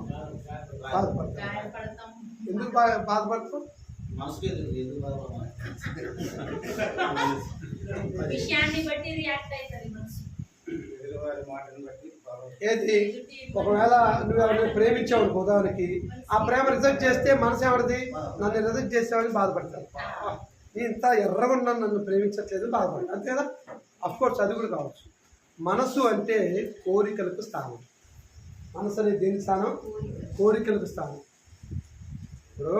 ఎందుకు బాధపడతాం? మనసుకి ఎందుకు బాధపడతాం? ఏది ఒకవేళ నువ్వు ఎవరైనా ప్రేమించావు ఉదాహరణకి, ఆ ప్రేమ రిజెక్ట్ చేస్తే మనసు ఎవరిది? నన్ను రిజెక్ట్ చేసావని బాధపడతాను. నేను ఇంత ఎర్రగా ఉన్నాను, నన్ను ప్రేమించట్లేదు బాధపడతాను. అంతే కదా? అఫ్కోర్స్ అది కూడా కావచ్చు. మనసు అంటే కోరికలకు స్థానం. మనసు అనేది దేని స్థానం? కోరికలకు స్థానం. ఇప్పుడు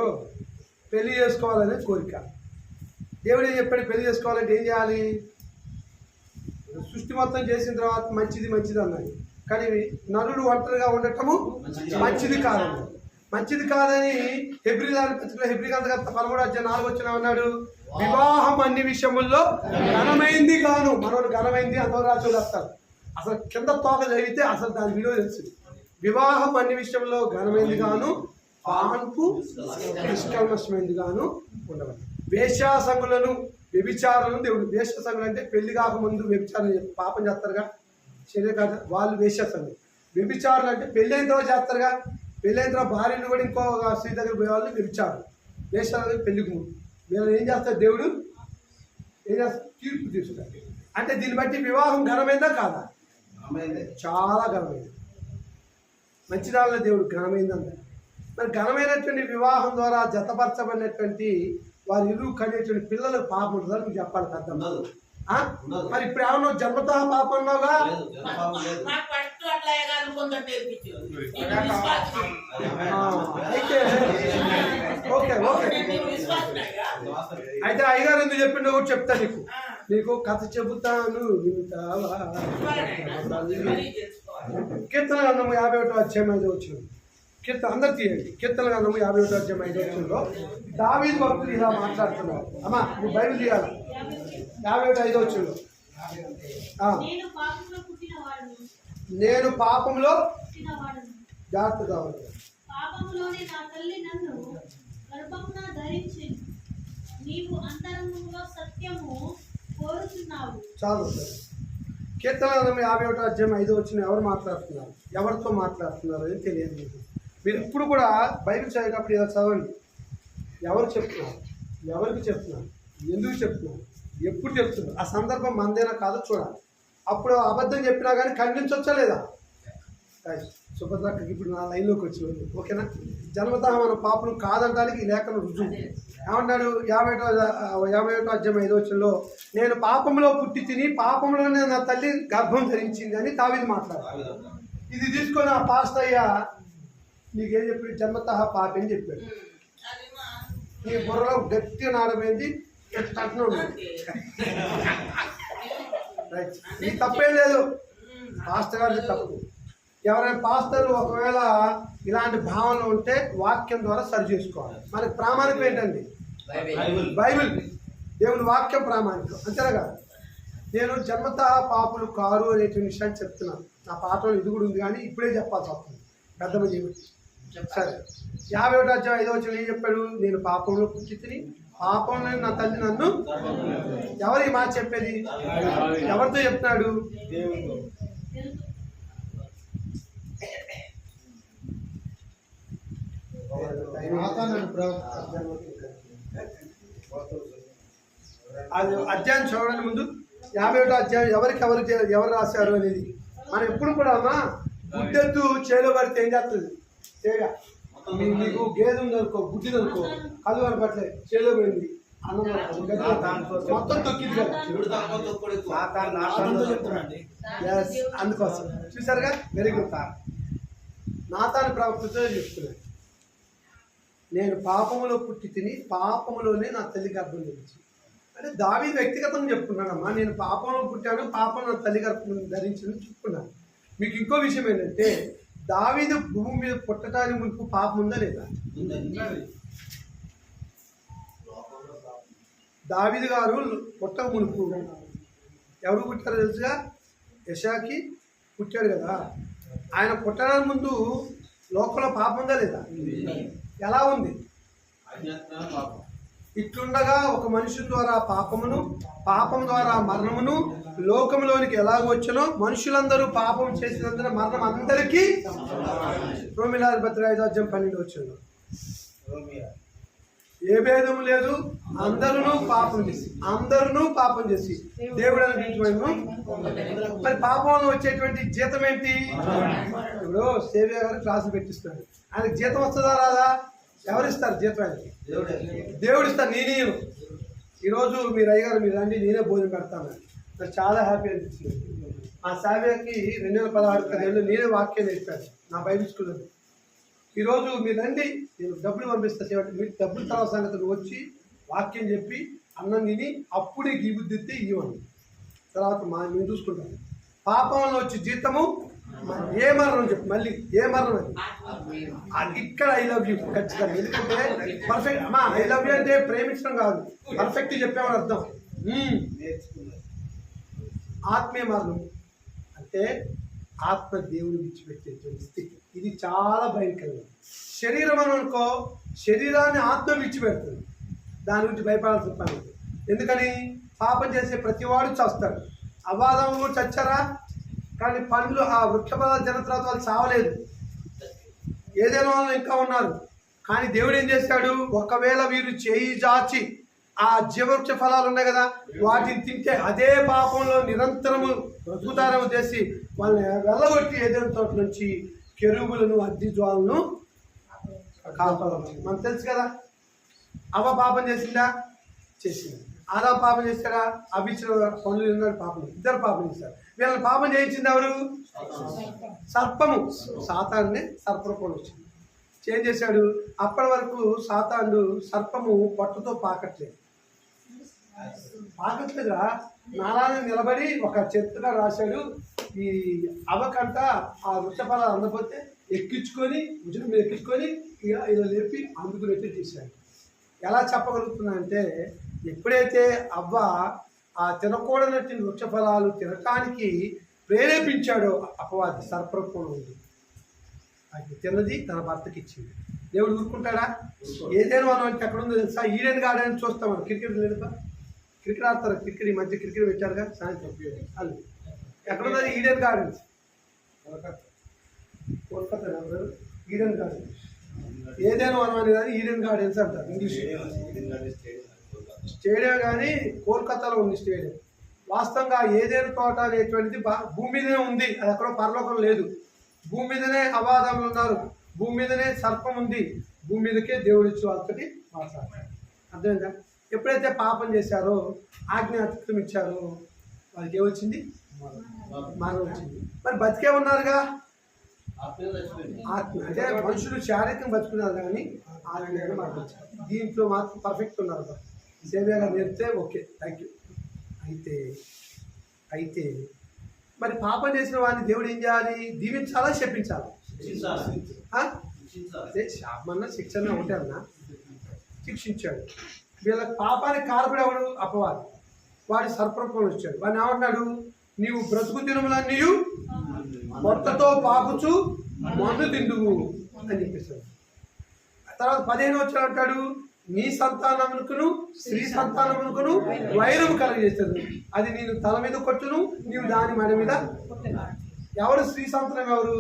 పెళ్లి చేసుకోవాలనే కోరిక. దేవుడు ఏం చెప్పాడు? పెళ్లి చేసుకోవాలంటే ఏం చేయాలి? సృష్టి మొత్తం చేసిన తర్వాత మంచిది అన్నాడు. కానీ నరుడు ఒంటరిగా ఉండటము మంచిది కాదు. మంచిది కాదని హెబ్రీ గ్రంథకర్త 13:4 అన్నాడు. వివాహం అన్ని విషయముల్లో ఘనమైంది కాను. మనోడు ఘనమైంది అంతవరకు రాసి వస్తారు. అసలు కింద తోక చదివితే అసలు దాని విలువ తెలుస్తుంది. వివాహం అన్ని విషయంలో ఘనమైంది గాను, పాన్పు నిష్కల్మషమైంది గాను ఉండవాలి. వేశ్యాసంగులను వ్యభిచారులను దేవుడు. వేశ్యాసంగులు అంటే పెళ్లి కాకముందు వ్యభిచారం పాపం చేస్తారుగా, శరీర వాళ్ళు వేశ్యాసంగులు. వ్యభిచారులు అంటే పెళ్ళైన తర్వాత చేస్తారుగా, పెళ్ళైన తర్వాత భార్యను కూడా ఇంకో స్త్రీ దగ్గర పోయే వాళ్ళు వ్యభిచారులు. వేశ్యాలు పెళ్లికి ముందు వీళ్ళు ఏం చేస్తారు? దేవుడు ఏం చేస్తారు? తీర్పు తీరుస్తారు. అంటే దీన్ని బట్టి వివాహం ఘనమైందా కాదా? చాలా ఘనమైంది. మంచిదాళ్ళ దేవుడు ఘనమైందంట. మరి ఘనమైనటువంటి వివాహం ద్వారా జతపరచబడినటువంటి వారి ఇరువు కనేటువంటి పిల్లలకు పాపం ఉంటుందని మీకు చెప్పాలి. పెద్ద మరి ఇప్పుడు ఏమన్నా జన్మత పాపం అన్నావుగా? అయితే ఓకే అయితే అయ్యగారు ఎందుకు చెప్పిండో కూడా చెప్తా. నీకు కథ చెబుతాను వింటావా? కీర్తన గ్రంథము 51:5 కీర్తన అందరు తీయండి. కీర్తన గ్రంథము 51:5 దావీదు భక్తులు ఇలా మాట్లాడుతున్నారు. అమ్మా నువ్వు బైబిల్ తీయాలి. 51:5 నేను పాపంలో జాగ్రత్తగా ఉన్నాను. చాలు. కీర్తన గ్రంథం 51:5 ఎవరు మాట్లాడుతున్నారు, ఎవరితో మాట్లాడుతున్నారు అని తెలియదు మీకు. మీరు ఇప్పుడు కూడా బైబిల్ చదివేటప్పుడు ఇలా చదవండి. ఎవరు చెప్తున్నారు, ఎవరికి చెప్తున్నారు, ఎందుకు చెప్తున్నారు, ఎప్పుడు చెప్తున్నారు, ఆ సందర్భం మందేనా కాదో చూడాలి. అప్పుడు అబద్ధం చెప్పినా కానీ ఖండించవచ్చా లేదా? సుభద్రకి ఇప్పుడు నా లైన్లోకి వచ్చింది. ఓకేనా? జన్మతః మన పాపను కాదనడానికి ఈ లేఖను రుజువు. ఏమన్నాడు? 51:5 నేను పాపంలో పుట్టి తిని పాపంలోనే నా తల్లి గర్భం ధరించింది అని దావీదు మాట్లాడారు. ఇది తీసుకొని ఆ పాస్టర్ అయ్యా నీకేం చెప్పాడు? జన్మతః పాపి అని చెప్పాడు. అది మా నీ బుర్రలో గట్టిగా నాడమైంది, ఎట్లా ఉంది. రైట్, నీ తప్పేం లేదు, పాస్టర్ గారి తప్పు. ఎవరైనా పాస్టర్లు ఒకవేళ ఇలాంటి భావనలు ఉంటే వాక్యం ద్వారా సరి చేసుకోవాలి. మనకి ప్రామాణికం ఏంటండి? బైబిల్, దేవుని వాక్యం ప్రామాణికం, అంతేగా. నేను జన్మతః పాపులు కారు అనేటువంటి విషయాన్ని చెప్తున్నాను. నా పాఠంలో ఇది కూడా ఉంది, కానీ ఇప్పుడే చెప్పాల్సి వస్తుంది పెద్దమ్మ జీవితం. సరే, 51వ అధ్యాయం 5వ వచనం ఏం చెప్పాడు? నేను పాపంలో పుట్టితిని, పాపంలో నా తల్లి నన్ను. ఎవరు ఈ మాట చెప్పేది? ఎవరితో చెప్తున్నాడు? అది అధ్యాయం చూడండి ముందు. 51వ అధ్యాయం ఎవరు రాశారు అనేది. మనం ఎప్పుడు కూడా అమ్మా గుడ్డెత్తు చేలో పడితే ఏం చేస్తుంది? చేయగా నీకు గేదె ఉందనుకో, గుడ్డి అనుకో, కళ్ళు కనపట్లే, చేలో పోయింది, అన్నం మొత్తం తొక్కింది కదా. అందుకోసం చూసారుగా, వెరీ గుడ్. నాతాను ప్రవక్తతో చెప్తున్నాను, నేను పాపములో పుట్టి తిని పాపములోనే నా తల్లి గర్భం ధరించి. అంటే దావీదు వ్యక్తిగతంగా చెప్పుకున్నానమ్మా, నేను పాపంలో పుట్టాను, పాపం నా తల్లి గర్భం ధరించిందని చెప్పుకున్నాను. మీకు ఇంకో విషయం ఏంటంటే, దావీదు భూమి మీద పుట్టడానికి మునుపు పాపం ఉందా లేదా? దావీదు గారు పుట్టక మునుపు ఎవరు పుట్టారో తెలుసుగా? యెషాకి పుట్టాడు కదా. ఆయన పుట్టడానికి ముందు లోకంలో పాపం ఉందా లేదా? ఎలా ఉంది? ఇట్లుండగా ఒక మనుషుల ద్వారా పాపమును, పాపం ద్వారా మరణమును లోకంలోనికి ఎలాగొచ్చినో మనుషులందరూ పాపం చేసినందున మరణం అందరికీ. రోమిలా 5:12 వచ్చింది. ఏ భేదం లేదు, అందరూ పాపం చేసి దేవుడు అనిపించమను. మరి పాపంలో వచ్చేటువంటి జీతం ఏంటి? ఇప్పుడు సేవియా గారు క్లాసులు పెట్టిస్తాడు, ఆయనకి జీతం వస్తుందా రాదా? ఎవరిస్తారు జీతం? ఆయనకి దేవుడు ఇస్తారు. నేను ఈరోజు మీరు అయ్యగారు మీరు రండి, నేనే భోజనం పెడతాను. నాకు చాలా హ్యాపీ అనిపించింది. ఆ సేవకి 2016 నేనే వాక్యం నేర్పాను నా బైబిల్ స్కూల్లో. ఈరోజు మీరు రండి, నేను డబ్బులు పంపిస్తాను సేవ. మీరు డబ్బులు తర్వాత సంగతులు వచ్చి వాక్యం చెప్పి అన్నం తిని అప్పుడే ఈ బుద్ధి ఇస్తే ఇవ్వండి, తర్వాత మేము చూసుకుంటాం. పాపంలో వచ్చి జీతము ఏ మరణం చెప్పు, మళ్ళీ ఏ మరణం అది ఇక్కడ ఐ లవ్ యూ ఖచ్చితంగా. ఎందుకంటే పర్ఫెక్ట్ అమ్మా, ఐ లవ్ యూ అంటే ప్రేమించడం కాదు, పర్ఫెక్ట్ చెప్పామని అర్థం. ఆత్మీయ మరణం అంటే ఆత్మ దేవుని విడిచిపెట్టేటువంటి స్థితి. ఇది చాలా భయంకరంగా. శరీరం అని అనుకో, శరీరాన్ని ఆత్మ విడిచిపెడుతుంది, దాని గురించి భయపడాల్సిన పని. ఎందుకని? పాపం చేసే ప్రతివాడు చస్తాడు. అవాదము చచ్చారా, కానీ పండ్లు ఆ వృక్ష పదాలు తిన్న తర్వాత వాళ్ళు చావలేదు, ఏదైనా వాళ్ళు ఇంకా ఉన్నారు. కానీ దేవుడు ఏం చేస్తాడు? ఒకవేళ వీరు చేయి జాచి ఆ జీవవృక్ష ఫలాలు ఉన్నాయి కదా, వాటిని తింటే అదే పాపంలో నిరంతరము బ్రతుకుతారము చేసి వాళ్ళని వెళ్ళగొట్టి ఏదైనా తోట నుంచి కెరూబులను అగ్ని జ్వాలను కాపాడాలి. మనకు తెలుసు కదా. అవ్వ పాపం చేసిందా? చేసింది. ఆదా పాపం చేస్తారా? అభిచ్చిన పనులు ఉన్నాడు పాపం, ఇద్దరు పాపం చేస్తారు. వీళ్ళని పాపం చేయించింది ఎవరు? సర్పము. సాతాన్ని సర్పరూపంలో వచ్చింది, చేంజ్ చేశాడు. అప్పటి వరకు సాతాను సర్పము పొట్టతో పాకట్లేదురా, నాలానే నిలబడి ఒక చెట్టుగా రాశాడు. ఈ అవకంట ఆ వృక్షఫలాలు అందకపోతే ఎక్కించుకొని భుజం మీద ఎక్కించుకొని ఇలా లేపి అందుకునేట్టు తీశాడు. ఎలా చెప్పగలుగుతున్నానంటే, ఎప్పుడైతే అవ్వ ఆ తినకూడనట్టి వృక్షఫలాలు తినటానికి ప్రేరేపించాడో అపవాది సర్పరూపంలో ఉంది, అది తిన్నది తన భర్తకి ఇచ్చింది. దేవుడు ఊరుకుంటాడా? ఏదైనా మనం అంటే ఎక్కడ ఉందో తెలుసా? ఈడెన్ గార్డెన్ చూస్తాం మనం. క్రికెట్ లేదు, క్రికెట్ ఆడతారు. క్రికెట్ ఈ మధ్య క్రికెట్ పెట్టారుగా సాయంత్రం. అది ఎక్కడున్నది? Eden gardens, Kolkata. Eden gardens ఏదైనా మనం అనేది ఈడెన్ గార్డెన్స్ అంటారు ఇంగ్లీష్. స్టేడియం కానీ కోల్కతాలో ఉంది స్టేడియం. వాస్తవంగా ఏదైనా తోట అనేటువంటిది భూమి మీదనే ఉంది, అది ఎక్కడో పరలోకం లేదు. భూమి మీదనే అవాదములు ఉన్నారు, భూమి మీదనే సర్పం ఉంది, భూమి మీదకే దేవుడు ఇచ్చి వాళ్ళతోటి మాట్లాడతారు. అర్థమైందా? ఎప్పుడైతే పాపం చేశారో, ఆజ్ఞ అతిక్రమించారో, వాళ్ళకి ఏమొచ్చింది? మరణం వచ్చింది. మరి బతికే ఉన్నారుగా, ఆత్మీయ చచ్చిపోయింది. ఆత్మ అంటే మనుషులు శారీరకంగా బతుకున్నారు కానీ ఆత్మీయంగా మరణించారు. దీంట్లో మాత్రం పర్ఫెక్ట్ ఉన్నారు. సేవ్యంగా నేర్పితే ఓకే, థ్యాంక్ యూ. అయితే మరి పాపం చేసిన వాడిని దేవుడు ఏం చేయాలి? దీవించాలా, శపించాలా? శిక్షించాలి. అదే శాపమన్నా శిక్షణ ఒకటే అన్నా. శిక్షించాడు. వీళ్ళ పాపానికి కారకుడు ఎవడు? అపవాది. వాడి సర్పరూపం వచ్చాడు. వాడిని ఏమన్నాడు? నీవు బ్రతుకు దినములన్నీ మొత్తతో పాపుచు మందు తిందువు అని చెప్పేశాడు. తర్వాత 15 వచ్చాడు అంటాడు, నీ సంతానమునకును స్త్రీ సంతానమునకును వైరము కలుగజేస్తాడు. అది నేను తల మీద కొట్టును, నీవు దాని మన మీద. ఎవరు స్త్రీ సంతానం? ఎవరు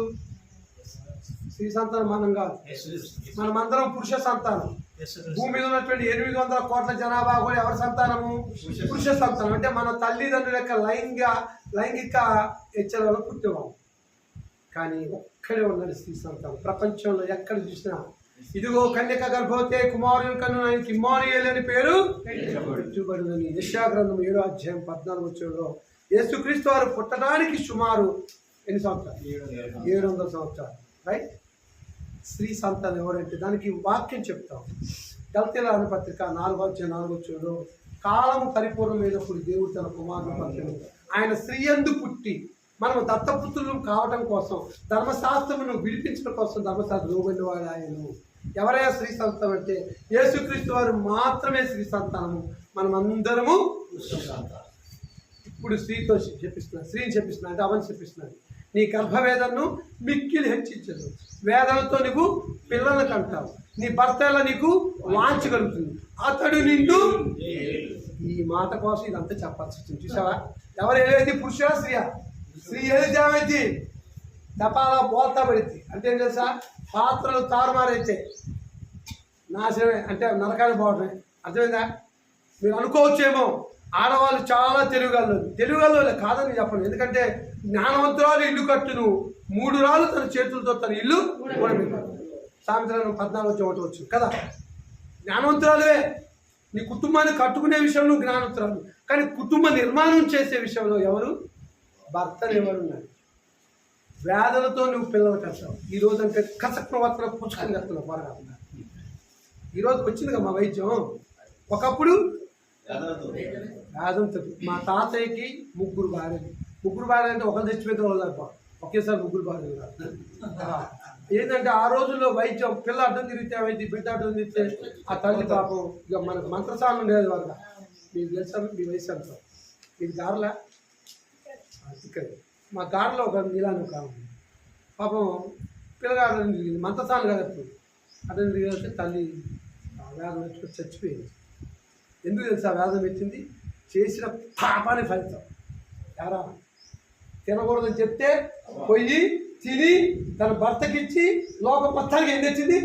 స్త్రీ సంతానం? మనం కాదు, మనమందరం పురుష సంతానం. భూమి మీద ఉన్నటువంటి 800 కోట్ల జనాభా కూడా ఎవరి సంతానము? పురుష సంతానం. అంటే మన తల్లిదండ్రుల యొక్క లైంగిక హెచ్చరికలో పుట్టేవాము. కానీ ఒక్కడే ఉన్నాడు స్త్రీ సంతానం. ప్రపంచంలో ఎక్కడ చూసినా ఇదిగో కన్యక గర్భవతే కుమారుని కన్ను ఆయనకి ఇమ్మానుయేలు అని పేరు పెట్టబడినని యెషయా గ్రంథం 7వ అధ్యాయం 14వ వచనంలో యేసుక్రీస్తు వారు పుట్టడానికి సుమారు ఎన్ని సంవత్సరాలు? 700 సంవత్సరాలు. రైట్. స్త్రీ సంతానం ఎవరంటే దానికి వాక్యం చెప్తాం. గలతీయుల రాసిన పత్రిక 4వ అధ్యాయం 4వ వచనంలో కాలం పరిపూర్ణమైనప్పుడు దేవుడు తన కుమారుని పంపెను. ఆయన స్త్రీ యందు పుట్టి మనం దత్తపుత్రులు కావటం కోసం, ధర్మశాస్త్రమును విడిపించడం కోసం ధర్మశాస్త్రం లోబడిన వాడు ఆయను. ఎవరైనా స్త్రీ సంతానం అంటే యేసుక్రీస్తు వారు మాత్రమే స్త్రీ సంతానము. మనం అందరము. ఇప్పుడు స్త్రీతో చెప్పిస్తున్నా, స్త్రీని చెప్పిస్తున్నా అంటే అవని చెప్పిస్తున్నాడు. నీ గర్భవేదనను మిక్కిలి హెచ్చించదు, వేదనతో నీకు పిల్లలను కంటావు, నీ భర్తలో నీకు వాంఛ కలుగుతుంది, అతడు నిన్ను. ఈ మాట కోసం ఇదంతా చెప్పాల్సి వచ్చింది. చూసావా? ఎవరు ఏదైతే పురుషుడా స్త్రీయా? స్త్రీ ఏదైతే ఏమైంది తపాలా బోల్తా పడింది అంటే ఏం తెలుసా? పాత్రలు తారుమారైతే నాశనమే, అంటే నరకానికి పోవడమే. అర్థమైందా? మీరు అనుకోవచ్చేమో ఆడవాళ్ళు చాలా తెలుగుగల్లో కాదని చెప్పను. ఎందుకంటే జ్ఞానవంతురాలు ఇల్లు కట్టును, 3 రాళ్ళు తన చేతులతో తన ఇల్లు కూడబెట్టారు. సామెతలను 14 వచ్చు కదా. జ్ఞానవంతురాలే. నీ కుటుంబాన్ని కట్టుకునే విషయంలో జ్ఞానవంతురాలు, కానీ కుటుంబ నిర్మాణం చేసే విషయంలో ఎవరు? భర్తలు ఎవరున్నారు? వేదనతో నువ్వు పిల్లలు కట్టావు. ఈరోజు అంటే కసక్రవర్తన పుచ్చుకొని కడుతున్నావు బాగా. ఈరోజు వచ్చింది కదా మా వైద్యం. ఒకప్పుడు వేదంతో. మా తాతయ్యకి 3 భార్యలు. 3 భార్యలు అంటే ఒకరు తెచ్చిపోయిన వాళ్ళు ఒకేసారి 3 భార్యలు కాదు. ఏంటంటే ఆ రోజుల్లో వైద్యం పిల్ల అడ్డం తిరిగితే వైద్య బిడ్డ అడ్డం తిరిగితే ఆ తల్లి పాపం ఇక మనకు మంత్రసానం ఉండేది వాళ్ళ. మీకు తెలుసా? మీ వయసు అంతా మీకు గారలా ఇక్కడ మా గారెలో ఒక నీలాను కావాలి. పాపం పిల్లగాడు అడ్డం తిరిగింది, మంత్రసానం కదా. అడ్డం తిరిగితే తల్లి వేదం పెట్టుకొని చచ్చిపోయింది. ఎందుకు తెలుసా వేదం పెట్టింది? చేసిన పాపాన్ని ఫలితం. ఎవరా తినకూడదని చెప్తే పొయ్యి తిని తన భర్తకిచ్చి లోకం మొత్తానికి ఏం తెచ్చింది?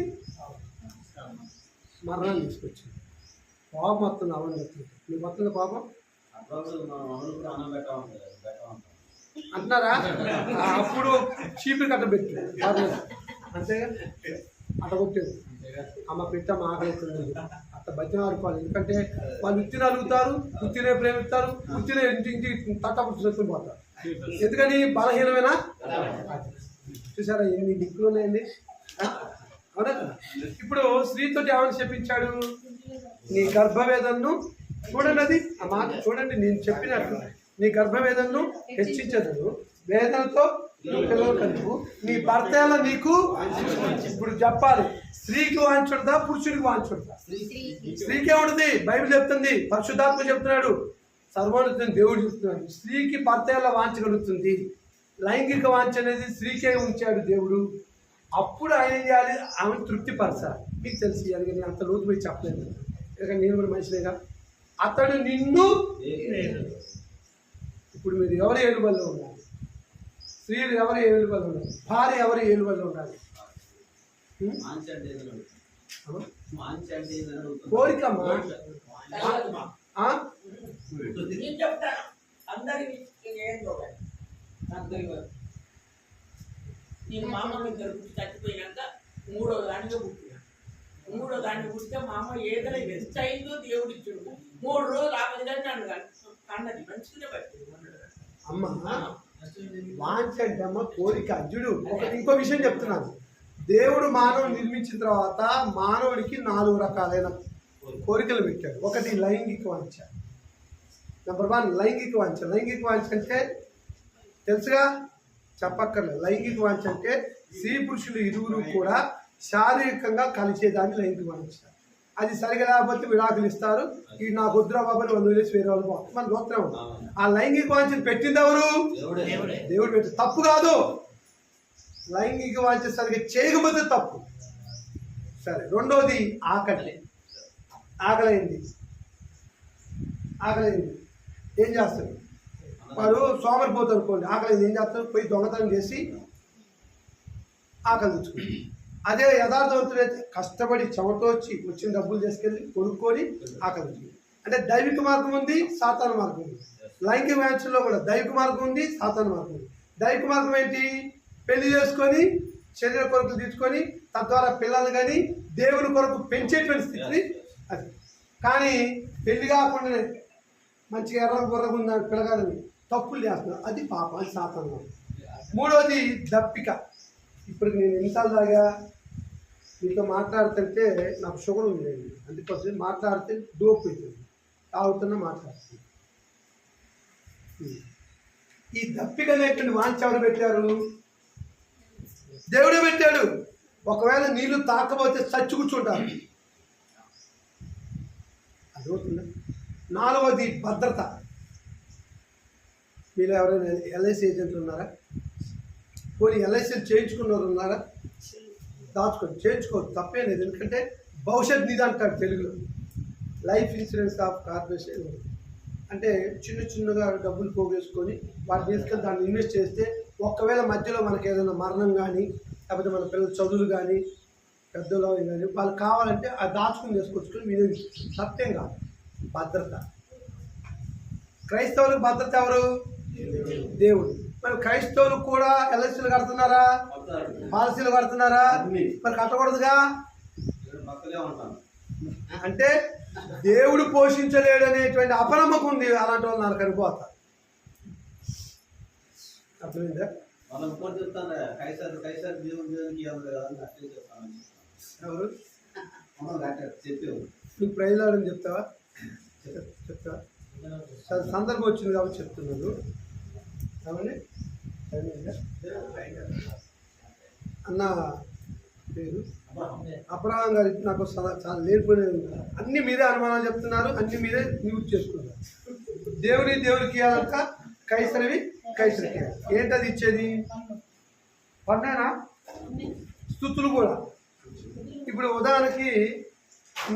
మరణాన్ని తీసుకొచ్చింది. పాపం మొత్తం అవన్నీ వచ్చింది. మీ మొత్తం పాపం అంటున్నారా? అప్పుడు చీపురు కట్ట పెట్టి అంతేగా అట్ట కొట్టేది. అమ్మ పెట్టమ్మ ఆకలిస్తుంది అట్ట బతిన ఆడుకోవాలి. ఎందుకంటే వాళ్ళు ఉత్తిని అడుగుతారు, ఉత్తినే ప్రేమిస్తారు, ఉత్తినే ఇంటికి తట్టపుచ్చుకొని పోతారు. ఎందుకని? బలహీనమైన. చూసారా ఎన్ని దిక్కులు ఉన్నాయండి? అవునా కదా? ఇప్పుడు స్త్రీతో ఏమని చెప్పించాడు? నీ గర్భవేదనను చూడండి, అది ఆ మాట చూడండి. నేను చెప్పినట్టు నీ గర్భవేదనను హెచ్చించదు, వేదనతో పిల్లలు కలుపు, నీ భర్తలో నీకు. ఇప్పుడు చెప్పాలి, స్త్రీకి వాంచుడుదా పురుషుడికి వాంచుడుదా? స్త్రీకే ఉంటుంది. బైబిల్ చెప్తుంది, పరిశుద్ధాత్మ చెప్తున్నాడు, సర్వోన్నతుని దేవుడు చెప్తున్నాడు. స్త్రీకి భర్తలో వాంఛ కలుగుతుంది. లైంగిక వాంఛ అనేది స్త్రీకే ఉంచాడు దేవుడు. అప్పుడు ఆయన ఏం చేయాలి? ఆమెను తృప్తిపరచాలి. మీకు తెలిసి అలాగే నేను అంత లోతు పోయి చెప్పలేదు, ఎందుకంటే నేను కూడా మనిషినేగా. అతడు నిన్ను. ఇప్పుడు మీరు ఎవరు ఏలుబడిలో ఉండాలి? స్త్రీలు ఎవరు ఏలుబడిలో ఉండాలి? భార్య ఎవరు ఏలుబడిలో ఉండాలి? కోరికమ్మా. నేను చెప్తాను అందరికి నేను మా అమ్మ ఇద్దరు చచ్చిపోయినాక 3వ దానిలో పుట్టినా. 3వ దాన్ని పుట్టితే మా అమ్మ ఏదైనా ఎంత అయిందో దేవుడు ఇచ్చాడు. 3 రోజులు ఆపదిగా నన్ను కన్నది మంచిగానే పట్టింది. అమ్మ వాంఛ అంటే అమ్మ కోరిక. అర్జుడు ఇంకో విషయం చెప్తున్నాను. దేవుడు మానవుని నిర్మించిన తర్వాత మానవుడికి 4 రకాలైన కోరికలు పెట్టాడు. ఒకటి లైంగిక వాంఛ. నెంబర్ 1 లైంగిక వాంఛ. లైంగిక వాంఛ అంటే తెలుసుగా, చెప్పక్కర్లేదు. లైంగిక వాంఛ అంటే స్త్రీ పురుషులు ఇరువురు కూడా శారీరకంగా కలిసేదాన్ని లైంగిక వాంఛ. అది సరిగా లేకపోతే విడాకులు ఇస్తారు. ఈ నా వద్దురా బాబు వాళ్ళు వదిలేసి వేరే వాళ్ళు పోతారు. మన గోత్రం. ఆ లైంగిక వాంఛను పెట్టింది ఎవరు? దేవుడు పెట్టి. తప్పు కాదు. లైంగిక వాంఛ సరిగ్గా చేయకపోతే తప్పు. సరే, రెండోది ఆకలి. ఆకలైంది ఏం చేస్తాడు? వాడు సోమరిపోతాడు అనుకోండి. ఆకలైంది ఏం చేస్తాడు? పోయి దొంగతనం చేసి ఆకలి తెచ్చుకుంటాడు. అదే యథార్థవంతుడైతే కష్టపడి చెమటోచ్చి వచ్చిన డబ్బులు తీసుకెళ్ళి కొనుక్కొని ఆకలి. అంటే దైవిక మార్గం ఉంది, సాతాన మార్గం ఉంది. లైంగిక వాంఛలో కూడా దైవిక మార్గం ఉంది, సాతాన మార్గం ఉంది. దైవిక మార్గం ఏంటి? పెళ్లి చేసుకొని శరీర కొరకు తీసుకొని తద్వారా పిల్లలు కానీ దేవుని కొరకు పెంచేటువంటి స్థితిని అది. కానీ పెళ్లి కాకుండా మంచిగా ఎర్రగా ఉన్న పిల్లగాలని తప్పులు చేస్తున్నారు. అది పాపం, అది సాతాన. మూడోది దప్పిక. ఇప్పుడు నేను ఎన్నిసార్లు దాగా మీతో మాట్లాడుతుంటే నాకు షుగర్ ఉండేది, అందుకోసం మాట్లాడితే డోపు అవుతుంది. తాగుతున్నా మాట్లాడుతుంది. ఈ దప్పిక అనేటువంటి వాంఛ ఎవరు పెట్టారు? దేవుడే పెట్టాడు. ఒకవేళ నీళ్లు తాకపోతే చచ్చి కూర్చుంటారు. అదవుతుందా? 4వది భద్రత. మీరు ఎవరైనా ఎల్ఐసి ఏజెంట్లు ఉన్నారా? పోనీ ఎల్ఐసీలు చేయించుకున్నవారు ఉన్నారా? దాచుకోండి, చేయించుకోవద్దు, తప్పే లేదు. ఎందుకంటే భవిష్యత్ నిధి అంటారు తెలుగులో. లైఫ్ ఇన్సూరెన్స్ ఆఫ్ కార్పొరేషన్ అంటే చిన్నగా డబ్బులు పోగేసుకొని వాటిని తీసుకొని దాన్ని ఇన్వెస్ట్ చేస్తే ఒకవేళ మధ్యలో మనకి ఏదైనా మరణం కానీ లేకపోతే మన పిల్లల చదువులు కానీ పెద్దలో కానీ వాళ్ళు కావాలంటే అది దాచుకుని చేసుకొచ్చుకొని వినేది సత్యం కాదు. భద్రత. క్రైస్తవులకు భద్రత ఎవరు? దేవుడు. మరి క్రైస్తవులు కూడా ఎల్ఐసీలు కడుతున్నారా? పాలసీలు కడుతున్నారా? మరి కట్టకూడదుగా. అంటే దేవుడు పోషించలేడు అనేటువంటి అపనమ్మకం ఉంది. అలాంటి వాళ్ళు నాకు అనిపోతారు. అర్థమైందా? ఎవరు నువ్వు ప్రైజ్లాడని చెప్తావా? సందర్భం వచ్చింది కాబట్టి చెప్తున్నాను. ఏమని అన్న పేరు అబ్రహాం గారి నాకు చాలా లేనిపోయినది. అన్ని మీరే అనుమానాలు చెప్తున్నారు, అన్ని మీరే న్యూస్ చేసుకున్నారు. దేవుడికి ఇవ్వాలంట, కైసరివి కైసరికి. ఏంటది ఇచ్చేది? పన్నేనా? స్తుతులు కూడా. ఇప్పుడు ఉదాహరణకి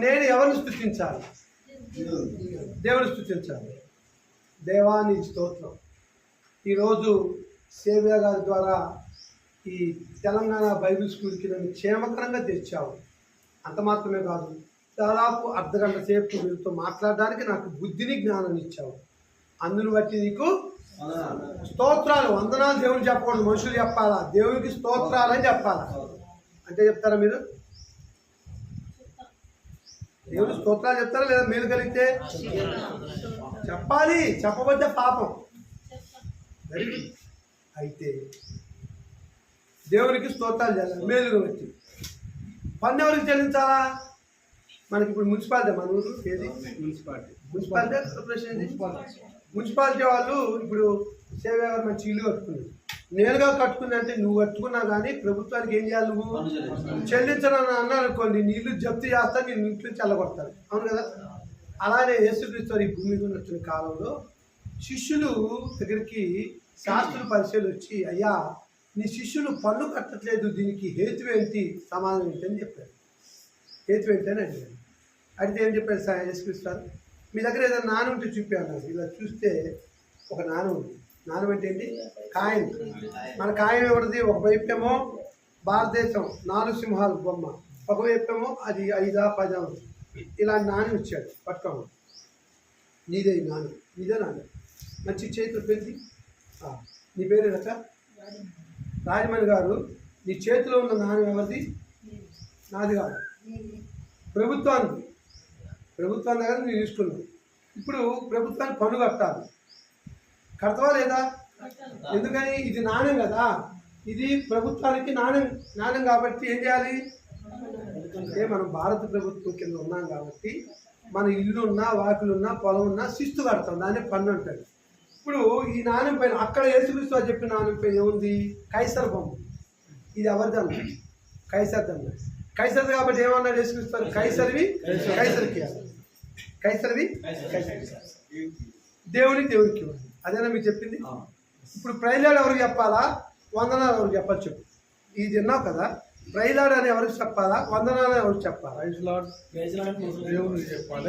నేను ఎవరిని స్తుతించాలి? దేవుని స్తుతించాలి. దేవాని స్తోత్రం. ఈరోజు సేవ్య గారి ద్వారా ఈ తెలంగాణ బైబిల్ స్కూల్కి నన్ను క్షేమకరంగా తెచ్చావు. అంత మాత్రమే కాదు, దాదాపు అర్ధగంట సేపు వీరితో మాట్లాడడానికి నాకు బుద్ధిని జ్ఞానాన్ని ఇచ్చావు. అందును బట్టి నీకు స్తోత్రాలు, వందనాలు. దేవుని చెప్పకూడదు, మనుషులు చెప్పాలా. దేవునికి స్తోత్రాలని చెప్పాలా. అంటే చెప్తారా మీరు? దేవుని స్తోత్రాలు చెప్తారా లేదా? మేలు కలిగితే చెప్పాలి, చెప్పబోతే పాపం. Very good. అయితే దేవునికి స్తోత్రాలు చేయాలి, మేలుగా వచ్చి. పన్ను ఎవరికి చెల్లించాలా? మనకి ఇప్పుడు మున్సిపాలిటీ, మన ఊరు ఏది? మున్సిపాలిటీ కార్పొరేషన్ ఏది? మున్సిపాలిటీ వాళ్ళు ఇప్పుడు సేవ మంచి ఇల్లు కట్టుకున్నారు. నేరుగా కట్టుకున్నా అంటే నువ్వు కట్టుకున్నా కానీ ప్రభుత్వానికి ఏం చేయాలి? నువ్వు చెల్లించాలని అన్నా అనుకోండి, నీ ఇల్లు జప్తు చేస్తా, నేను ఇంట్లో చెల్లగొడతాను. అవును కదా? అలానే యేసుక్రీస్తు ఈ భూమి మీద ఉన్నటువంటి కాలంలో శిష్యులు దగ్గరికి శాస్త్రుల పరిచయాలు వచ్చి, అయ్యా నీ శిష్యులు పన్ను కట్టట్లేదు, దీనికి హేతు ఏంటి, సమాధానం ఏంటి అని చెప్పారు. హేతు ఏంటి అని అడిగారు. అడిగితే ఏం చెప్పారు యేసుక్రీస్తు? మీ దగ్గర ఏదైనా నాణం ఉంటే చూపాను. ఇలా చూస్తే ఒక నాణం ఉంది. నాణం అంటే ఏంటి? కాయిన్. మన కాయిన్ ఎవరిది? ఒకవైపు ఏమో భారతదేశం 4 సింహాల బొమ్మ, ఒకవైపు ఏమో అది 5 10 ఇలాంటి నాణ్యం ఇచ్చాడు. పట్టుకోమ, నీదే నాణ్యం, నీదే నాణ్యం. మంచి చేతులు పెట్టి, నీ పేరు రక రాజమణి గారు, నీ చేతిలో ఉన్న నాణ్యం ఎవరిది? నాది కాదు, ప్రభుత్వానికి. ప్రభుత్వాన్ని దగ్గర నేను తీసుకున్నాను. ఇప్పుడు ప్రభుత్వానికి పన్ను కట్టాలి. కడతావా లేదా? ఎందుకని ఇది నాణ్యం కదా, ఇది ప్రభుత్వానికి నాణ్యం కాబట్టి ఏం చేయాలి అంటే మనం భారత ప్రభుత్వం కింద ఉన్నాం కాబట్టి మన ఇల్లు ఉన్నా వాకిలు ఉన్నా పొలం ఉన్నా శిస్తు కడతాం, దాన్ని పన్ను అంటారు. ఇప్పుడు ఈ నాణ్యం పైన అక్కడ యేసుక్రీస్తు వారు చెప్పిన నాణ్యం పైన ఏముంది, కైసర్ బొమ్మ. ఇది ఎవరిదన్న, కైసర్దన్న. కైసర్ కాబట్టి ఏమన్నాడు యేసుక్రీస్తు వారు, కైసర్వి కైసర్కి, కైసర్వి దేవునికి ఇవ్వాలి. అదేనా మీకు చెప్పింది. ఇప్పుడు ప్రైలాడ్ ఎవరికి చెప్పాలా, వందనాలు ఎవరికి చెప్పచ్చు. ఇది విన్నావు కదా, ప్రైలాడ్ అని ఎవరికి చెప్పాలా, వందనాలు ఎవరికి చెప్పాలా.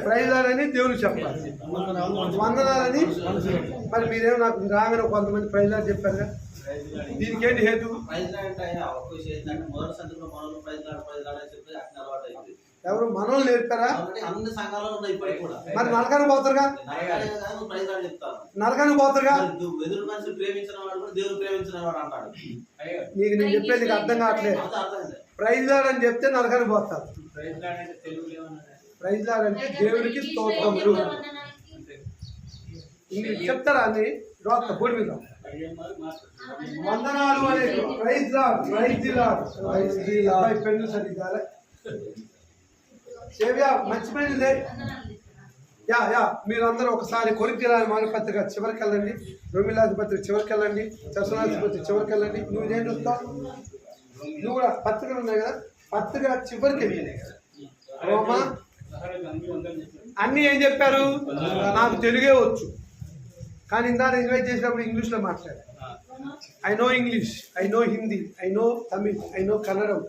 ప్రైలాడ్ అని దేవునికి చెప్పాలి, వందనాలని మరి మీరేమో నాకు రాగానే కొంతమంది ప్రైలాడ్ చెప్పారు కదా, దీనికి ఏంటి హేతు. ఎవరు మనోళ్ళు నేర్పారా, మరి నరకానికి పోతారుగా, నరకానికి పోతారుగా. నీకు నేను చెప్పేది అర్థం కావట్లేదు. ప్రైజ్ లార్డ్ అని చెప్తే నరకానికి పోతారు. ప్రైజ్ లార్డ్ అంటే దేవునికి స్తోత్రములు. ఇంగ్లీష్ చెప్తారా అని రోత బోర్డు మీద వందనాలు అనే praise lord, praise the lord, praise the lord. Pen సరిగ్గా సేవ్యా మర్చిపోయింది. యా మీరందరూ ఒకసారి కొరింథీయుల పత్రిక చివరికి వెళ్ళండి, రోమిలాది పత్రిక చివరికి వెళ్ళండి, తెస్సలోనికీ పత్రిక చివరికి వెళ్ళండి. నువ్వు ఏం చూస్తావు, నువ్వు కూడా పత్రికలు ఉన్నాయి కదా, పత్రిక చివరికి వెళ్ళి రోమా అన్నీ ఏం చెప్పారు. నాకు తెలుగే వచ్చు, కానీ ఇందాక ఇన్వైట్ చేసినప్పుడు ఇంగ్లీష్లో మాట్లాడారు. I know English, I know Hindi, I know Tamil, I know Kannadam,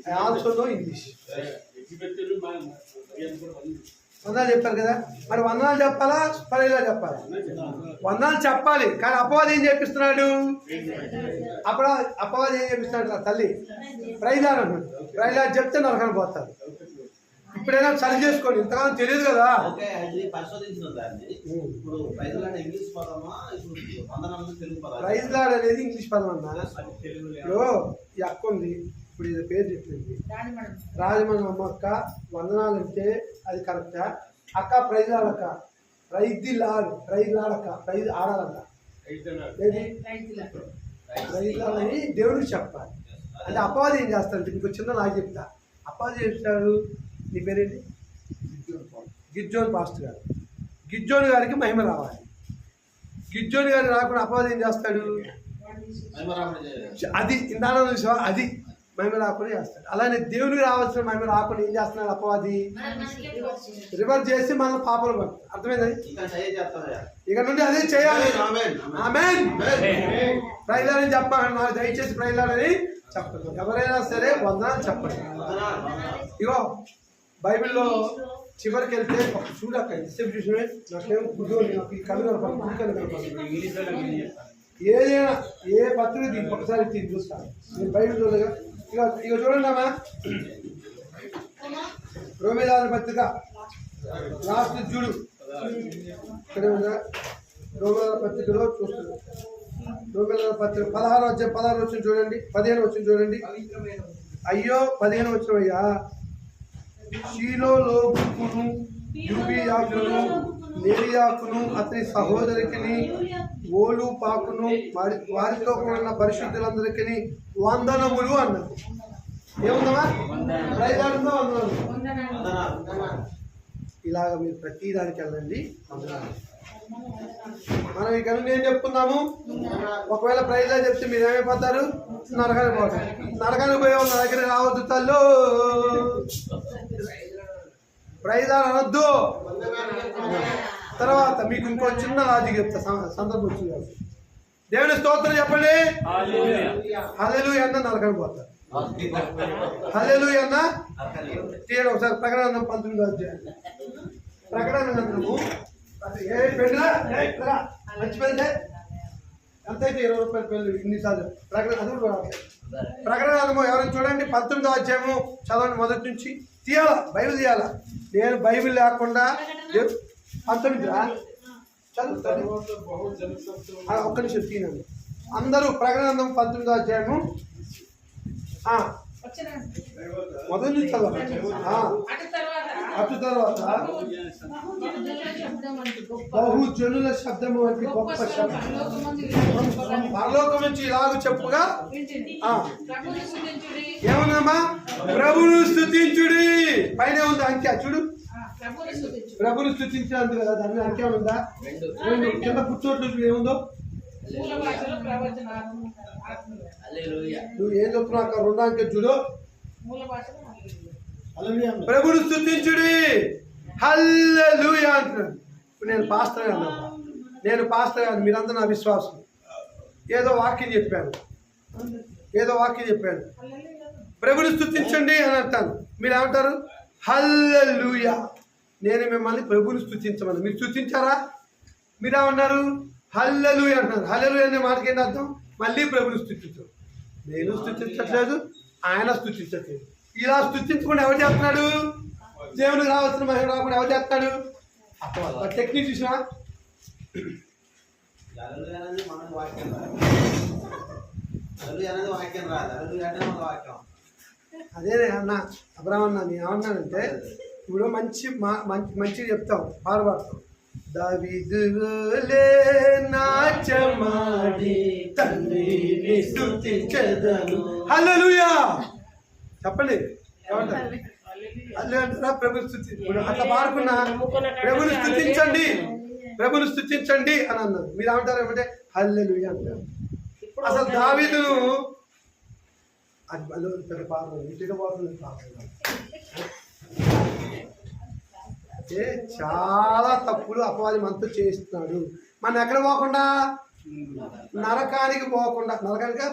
I also know English. వందనాలు చెప్పారు కదా, మరి వందనాలు చెప్పాలా పరేలా చెప్పాలా, వందనాలు చెప్పాలి. కానీ అపవాది ఏం చెప్పిస్తున్నాడు, అపవాది ఏం చెప్పిస్తున్నాడు, తల్లి ప్రైజ్ లార్డ్ అన్నాడు. ప్రైజ్ లార్డ్ చెప్తే నరకానికి పోతారు. ఇప్పుడైనా సరి చేసుకోండి, ఇంతకాలం తెలియదు కదా. ప్రైజ్ లార్డ్ అనేది ఇంగ్లీష్ పదం అన్నా. ఇప్పుడు ఈ అక్క ఉంది, ఇప్పుడు ఇది పేరు చెప్పింది రాజమండ్రి అమ్మ అక్క, వందనాలు అంటే అది కరెక్టా అక్క. ప్రైజ్ లార్డ్ అక్క, praise the lord, praise lord అక్క, ప్రైజ్ ఆడాలక్క, ఏది ప్రైజ్ లార్డ్ అని దేవుడికి చెప్పాలి. అంటే అపవాది ఏం చేస్తాడంటే, మీకు చిన్న నాకు చెప్తా. అపవాది చెప్తాడు, నీ పేరేంటి, గిజ్జోన్ పాస్టర్ గారు. గిజ్జోన్ గారికి మహిమ రావాలి. గిజ్జోన్ గారికి రాకుండా అపవాది ఏం చేస్తాడు, అది ఇందాక చూసావా, అది మహిమ రాకుండా చేస్తాడు. అలానే దేవునికి రావాల్సిన మహిమ రాకుండా ఏం చేస్తున్నాడు అపవాది, రివర్స్ చేసి మన పాపలు పడుతుంది. అర్థమైంది. ఇక నుండి అదే చేయాలి. ఆమేన్. ప్రైజ్ లార్డ్ అని చెప్పాలి. నాకు దయచేసి ప్రైజ్ లార్డ్ అని చెప్పండి. ఎవరైనా సరే వందనాలు చెప్పండి. ఇగో బైబిల్లో చివరికి వెళ్తే ఒక చూడక్క ఎంతసేపు చూసినా నాకేం గుర్తు, నాకు ఈ కళ్ళు కనపడుతుంది. ఏదైనా ఏ పత్రిక దీనికి ఒకసారి దీన్ని చూస్తాను. నేను బయట చూడగా ఇక చూడండి అమ్మా, రోమిలాది పత్రిక లాస్ట్ చూడు, ఇక్కడ రోమిలాది పత్రికలో చూస్తున్నాను. రోమిలాది పత్రిక 16 వచ్చిన చూడండి, 15 వచ్చిన చూడండి. అయ్యో 15 వచ్చిన అయ్యా, షీలోలోకును యూబియాకును నేరియాకును అతని సహోదరికి ఓలు పాకును వారితో కూడిన పరిశుద్ధులందరికీ వందనములు అన్నది. ఏముందమ్మా, ప్రైజ్ లార్డ్ వందనాలు. ఇలాగ మీరు ప్రతి దానికి వెళ్ళండి వందనాలు. మనం ఇక్కడ నుండి ఏం చెప్పుకున్నాము, ఒకవేళ ప్రైజ్ లార్డ్ చెప్తే మీరు ఏమైపోతారు, నరకానికి పోతారు. నరకానికి పోయే వాళ్ళ దగ్గర రావద్దు తల్లు, ప్రైజ్ లార్డ్ అనొద్దు. తర్వాత మీకు ఇంకో చిన్న లాజిక్ చెప్తా, సందర్భం వచ్చింది. దేవుని స్తోత్రం చెప్పండి. హల్లెలూయా అన్న నరకానికి పోతారు. హల్లెలూయా అన్న తీయండి ఒకసారి. ప్రకటన 19వ అధ్యాయం, ప్రకటన గ్రంథము. ఏ పెళ్ళ మంచిపోయిందే ఎంతైతే 20 రూపాయల పెళ్ళి ఇన్నిసార్లు ప్రకటన, అది కూడా ప్రకటన గ్రంథము ఎవరైనా చూడండి, 19వ అధ్యాయము చదవండి మొదటి నుంచి. తీయాలా, బైబిల్ తీయాలా. నేను బైబిల్ లేకుండా 19 చదువుతాను. ఒక్క నిమిషం తీనండి అందరూ. ప్రకటన గ్రంథం 19వ అధ్యాయము మొదటి నుంచి చదవాలి. అటు తర్వాత బహుజనుల శబ్దము వంటి గొప్ప శబ్దం పరలోకం నుంచి ఇలాగ చెప్పుగా ఏమన్నామా ప్రభువును స్తుతించుడి పైన ఉంది అంకె చూడు ప్రభువును స్తుతించాలి కదా దాని అంకె ఉందా రెండు కింద కూర్చోట్లు ఏముందో నువ్వు ఏం చెప్తున్నావు అక్కడ రెండు అంకె చూడు ప్రభువును స్తుతించుడి హల్లెలూయా అంటున్నాడు. ఇప్పుడు నేను పాస్టర్ గాను, మీరంతా నా విశ్వాసం. ఏదో వాక్యం చెప్పాను ప్రభువును స్తుతించండి అని అంటాను. మీరు ఏమంటారు? హల్లెలూయా. నేను మిమ్మల్ని ప్రభువును స్తుతించమని మీరు స్తుతించారా? మీరేమన్నారు? హల్లెలూయా అంటున్నారు. హల్లెలూయా అనే మాటకి ఏంటి అర్థం? మళ్ళీ ప్రభువును స్తుతించరు. నేను స్తుతించట్లేదు, ఆయన స్తుతించట్లేదు. ఇలా స్తుతించకుండా ఎవరు చేస్తున్నాడు? దేవునికి రావాల్సిన మహిమ రాకుండా ఎవరు చేస్తాడు? టెక్నిక్ చూసినా అదే అన్న అబ్రాహ్మణ నేను ఏమన్నానంటే ఇప్పుడు మంచి చెప్తాం పాడబడతాం. దావీదులే నాట్యమాడి తండ్రిని స్తుతించెదను. హల్లెలూయా చెప్పండి ఏమంటారు? అల్లంటారా ప్రభుని స్తుతి. అట్లా పాడుకున్నా ప్రభుని స్తుతించండి అని అన్నారు. మీరు ఏమంటారు? ఏమంటే హల్లెలూయా అంటారు. అసలు దావీదును అంటే చాలా తప్పులు అపవాది మనతో చేస్తున్నాడు. మనం ఎక్కడ పోకుండా నరకానికి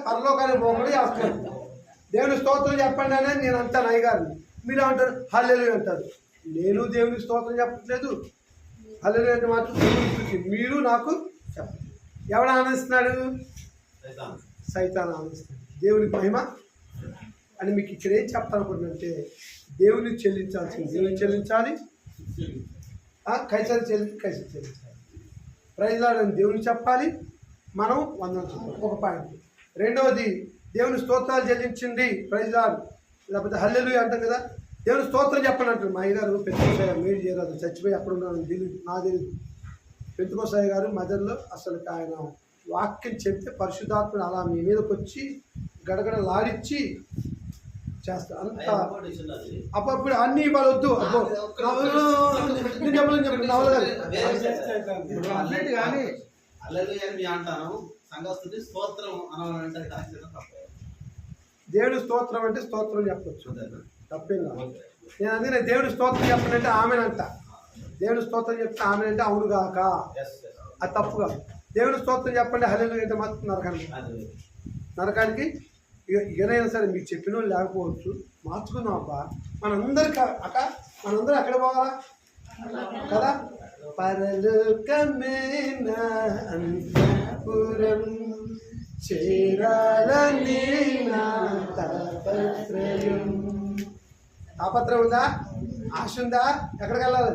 పరలోకానికి పోకుండా చేస్తున్నాడు. దేవుని స్తోత్రం చెప్పండి అని నేను అంటాను అయ్యగారిని. మీరు అంటారు హల్లెలూయా అంటారు. నేను దేవుని స్తోత్రం చెప్పట్లేదు. హల్లెలూయా అంటే మాత్రం మీరు నాకు చెప్పండి. ఎవడు ఆనందిస్తున్నాడు? సైతాన్ ఆనందిస్తున్నాడు. దేవుని మహిమ అని మీకు ఇక్కడ ఏం చెప్తానుకుంటుందంటే దేవుని చెల్లించాలి, కైసరి చెల్లించాలి. ప్రైజ్లాడని దేవుని చెప్పాలి, మనం వందనం చెప్పాలి. ఒక పాయింట్. రెండవది దేవుని స్తోత్రాలు చెల్లించింది ప్రైజ్లాడు, లేకపోతే హల్లెలూయా అంటాం కదా. దేవుని స్తోత్రం చెప్పండి అంటారు. మా అయ్యగారు పెంతుకోసాయి మేలు చేయరాదు, చచ్చిపోయి అక్కడ ఉన్నాను తెలియదు, నా తెలియదు. పెంతుకోసాయి గారు మదర్లో అసలు ఆయన వాక్యం చెప్తే పరిశుద్ధాత్మను అలా మీ మీదకి వచ్చి గడగడలాడిచ్చి చేస్తారు. అంత అప్పుడు అన్ని ఇవాళ వద్దు కానీ అంటాను దేవుని స్తోత్రం అంటే స్తోత్రం చెప్పచ్చు, తప్పేం కాదు. నేను అందుకనే దేవుని స్తోత్రం చెప్పనంటే ఆమెనంట. దేవుని స్తోత్రం చెప్తే ఆమెనంటే అవును కాక, అది తప్పు కాదు. దేవుని స్తోత్రం చెప్పండి హల్లెలూయా అంటే మాత్రం నరకానికి ఏదైనా సరే మీకు చెప్పిన వాళ్ళు లేకపోవచ్చు, మార్చుకుందాం అబ్బా. మనందరం ఎక్కడ పోవాలా కదా? పరలోకమైన అంతఃపురం చేరాలని నా తాపత్రయం. తాపత్రయం ఉందా? ఆశ ఉందా? ఎక్కడికి వెళ్ళాలి?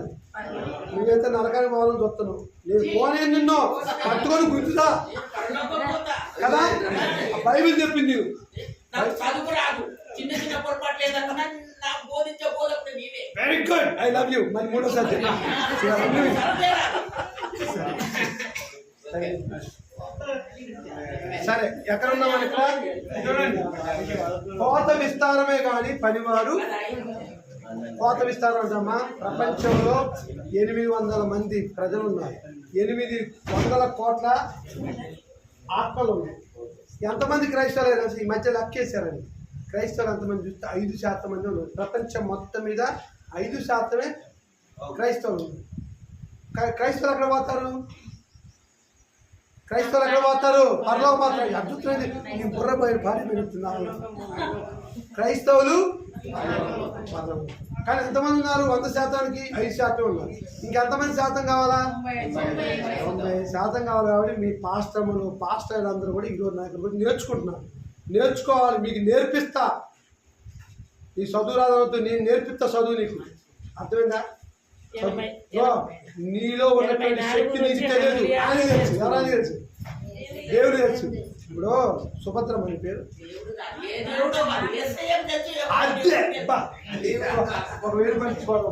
నువ్వైతే నరకానికి పోవాలని చూస్తున్నావు. నేను పోనే నిన్ను పట్టుకొని గుర్తుదా కదా? బైబిల్ చెప్పింది. Very good, I love you. మరి మూడోసారి సరే ఎక్కడ ఉన్నామని చూడండి. కోత విస్తారమే కానీ పనివారు కోత విస్తారం అంటమ్మా. ప్రపంచంలో 800 మంది ప్రజలు ఉన్నారు, 800 కోట్ల ఆత్మలు ఉన్నాయి. ఎంతమంది క్రైస్తవులు ఈ మధ్య లెక్కేశారండి. క్రైస్తవులు ఎంతమంది చూస్తే 5% మంది ఉన్నారు. ప్రపంచం మొత్తం మీద 5% క్రైస్తవులు ఉన్నారు. క్రైస్తవులు ఎక్కడ పోతారు? పరలోక మాత్రం అద్భుతమైంది. ఈ బుర్ర పోయిన భార్య పెరుగుతున్నాను. క్రైస్తవులు కానీ ఎంతమంది ఉన్నారు? 100%కి 5% ఉన్నారు. ఇంకెంతమంది శాతం కావాలా? 90% కావాలి. కాబట్టి మీ పాస్టర్లు అందరూ కూడా ఈరోజు నా దగ్గర నేర్చుకోవాలి. మీకు నేర్పిస్తా. ఈ చదువు రాదంతో నేను నేర్పిస్తా చదువు. నీకు అర్థమైందా? నీలో ఉన్నటువంటి శక్తి నీకు తెలియదు. ఆయన తెలుసు, ఎవరైనా తెలుసు, దేవుడు తెలుసు. ఇప్పుడు సుభద్రమ్మ నీ పేరు దేవుడు కాదు, ఏ దేవుడో కాదు, యేసయ్య తెచ్చి అదే అబ్బా. ఒక 1000 రూపాయలు ఇచ్చిపోతావు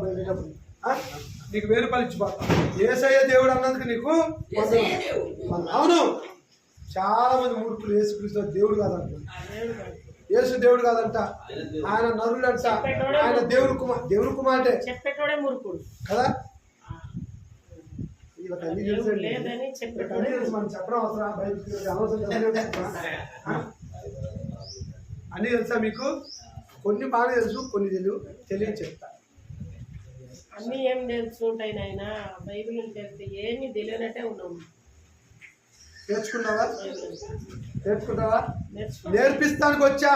నీకు 1000 రూపాయలు ఇచ్చిపోతావు. యేసయ్య దేవుడు అన్నందుకు నీకు యేసయ్య దేవుడు. అవును. చాలా మంది మూర్ఖులు యేసుక్రీస్తు దేవుడు కాదంట. యేసు దేవుడు కాదంట, ఆయన నరుడు అంట, ఆయన దేవుడు కుమారుడే చెప్పేటోడే మురుకుడు కదా. వీళ్ళకి అన్ని తెలుసు, లేదని అన్ని తెలుసు. మనం చెప్పడం అవసరం, బయటకు అవసరం. అన్ని తెలుసా మీకు? కొన్ని బాగా తెలుసు, కొన్ని తెలియని చెప్తా. అన్ని ఏం తెలుసుంటాయి నాయన, బైబిల్ తెలిస్తే ఏమి తెలియనట్టే ఉన్నాము. నేర్చుకుంటావా? నేర్పిస్తానికి వచ్చా.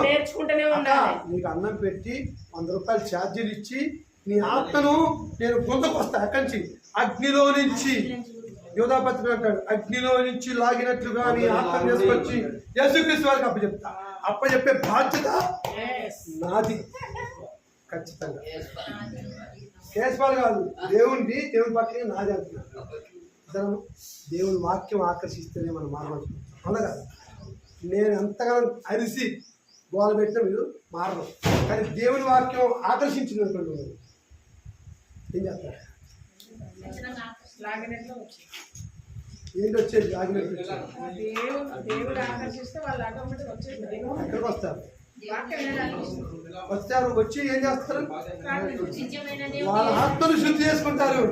నేర్చుకుంటూనే ఉండాలి. నీకు అన్నం పెట్టి 100 రూపాయలు ఛార్జీలు ఇచ్చి నీ ఆత్మను నేను పొందకొస్తా. ఎక్కడి నుంచి? అగ్నిలో నుంచి. యోధాపత్రి అంటాడు, అగ్నిలో నుంచి లాగినట్లుగా నీ ఆత్మ తీసుకొచ్చి యేసుక్రీస్తు వారికి అప్పచెప్తా. అప్పచెప్పే బాధ్యత నాది ఖచ్చితంగా. కేశవాలు కాదు, దేవుని పక్కనే నాది అంటున్నాను. దేవుని వాక్యం ఆకర్షిస్తేనే మనం మారవచ్చు. అవునా? నేను ఎంతగానో అరిసి గోల పెట్టిన మీరు మారడం, కానీ దేవుని వాక్యం ఆకర్షించింది అనుకోండి, ఏం చేస్తారు? ఏంటి వచ్చేది? దేవుడు ఆకర్షిస్తే వాళ్ళు ఆటోమేటిక్ వచ్చేది. ఎక్కడికి వస్తారు? వస్తారు, వచ్చి ఏం చేస్తారు? వాళ్ళ ఆత్మను శుద్ధి చేసుకుంటారు.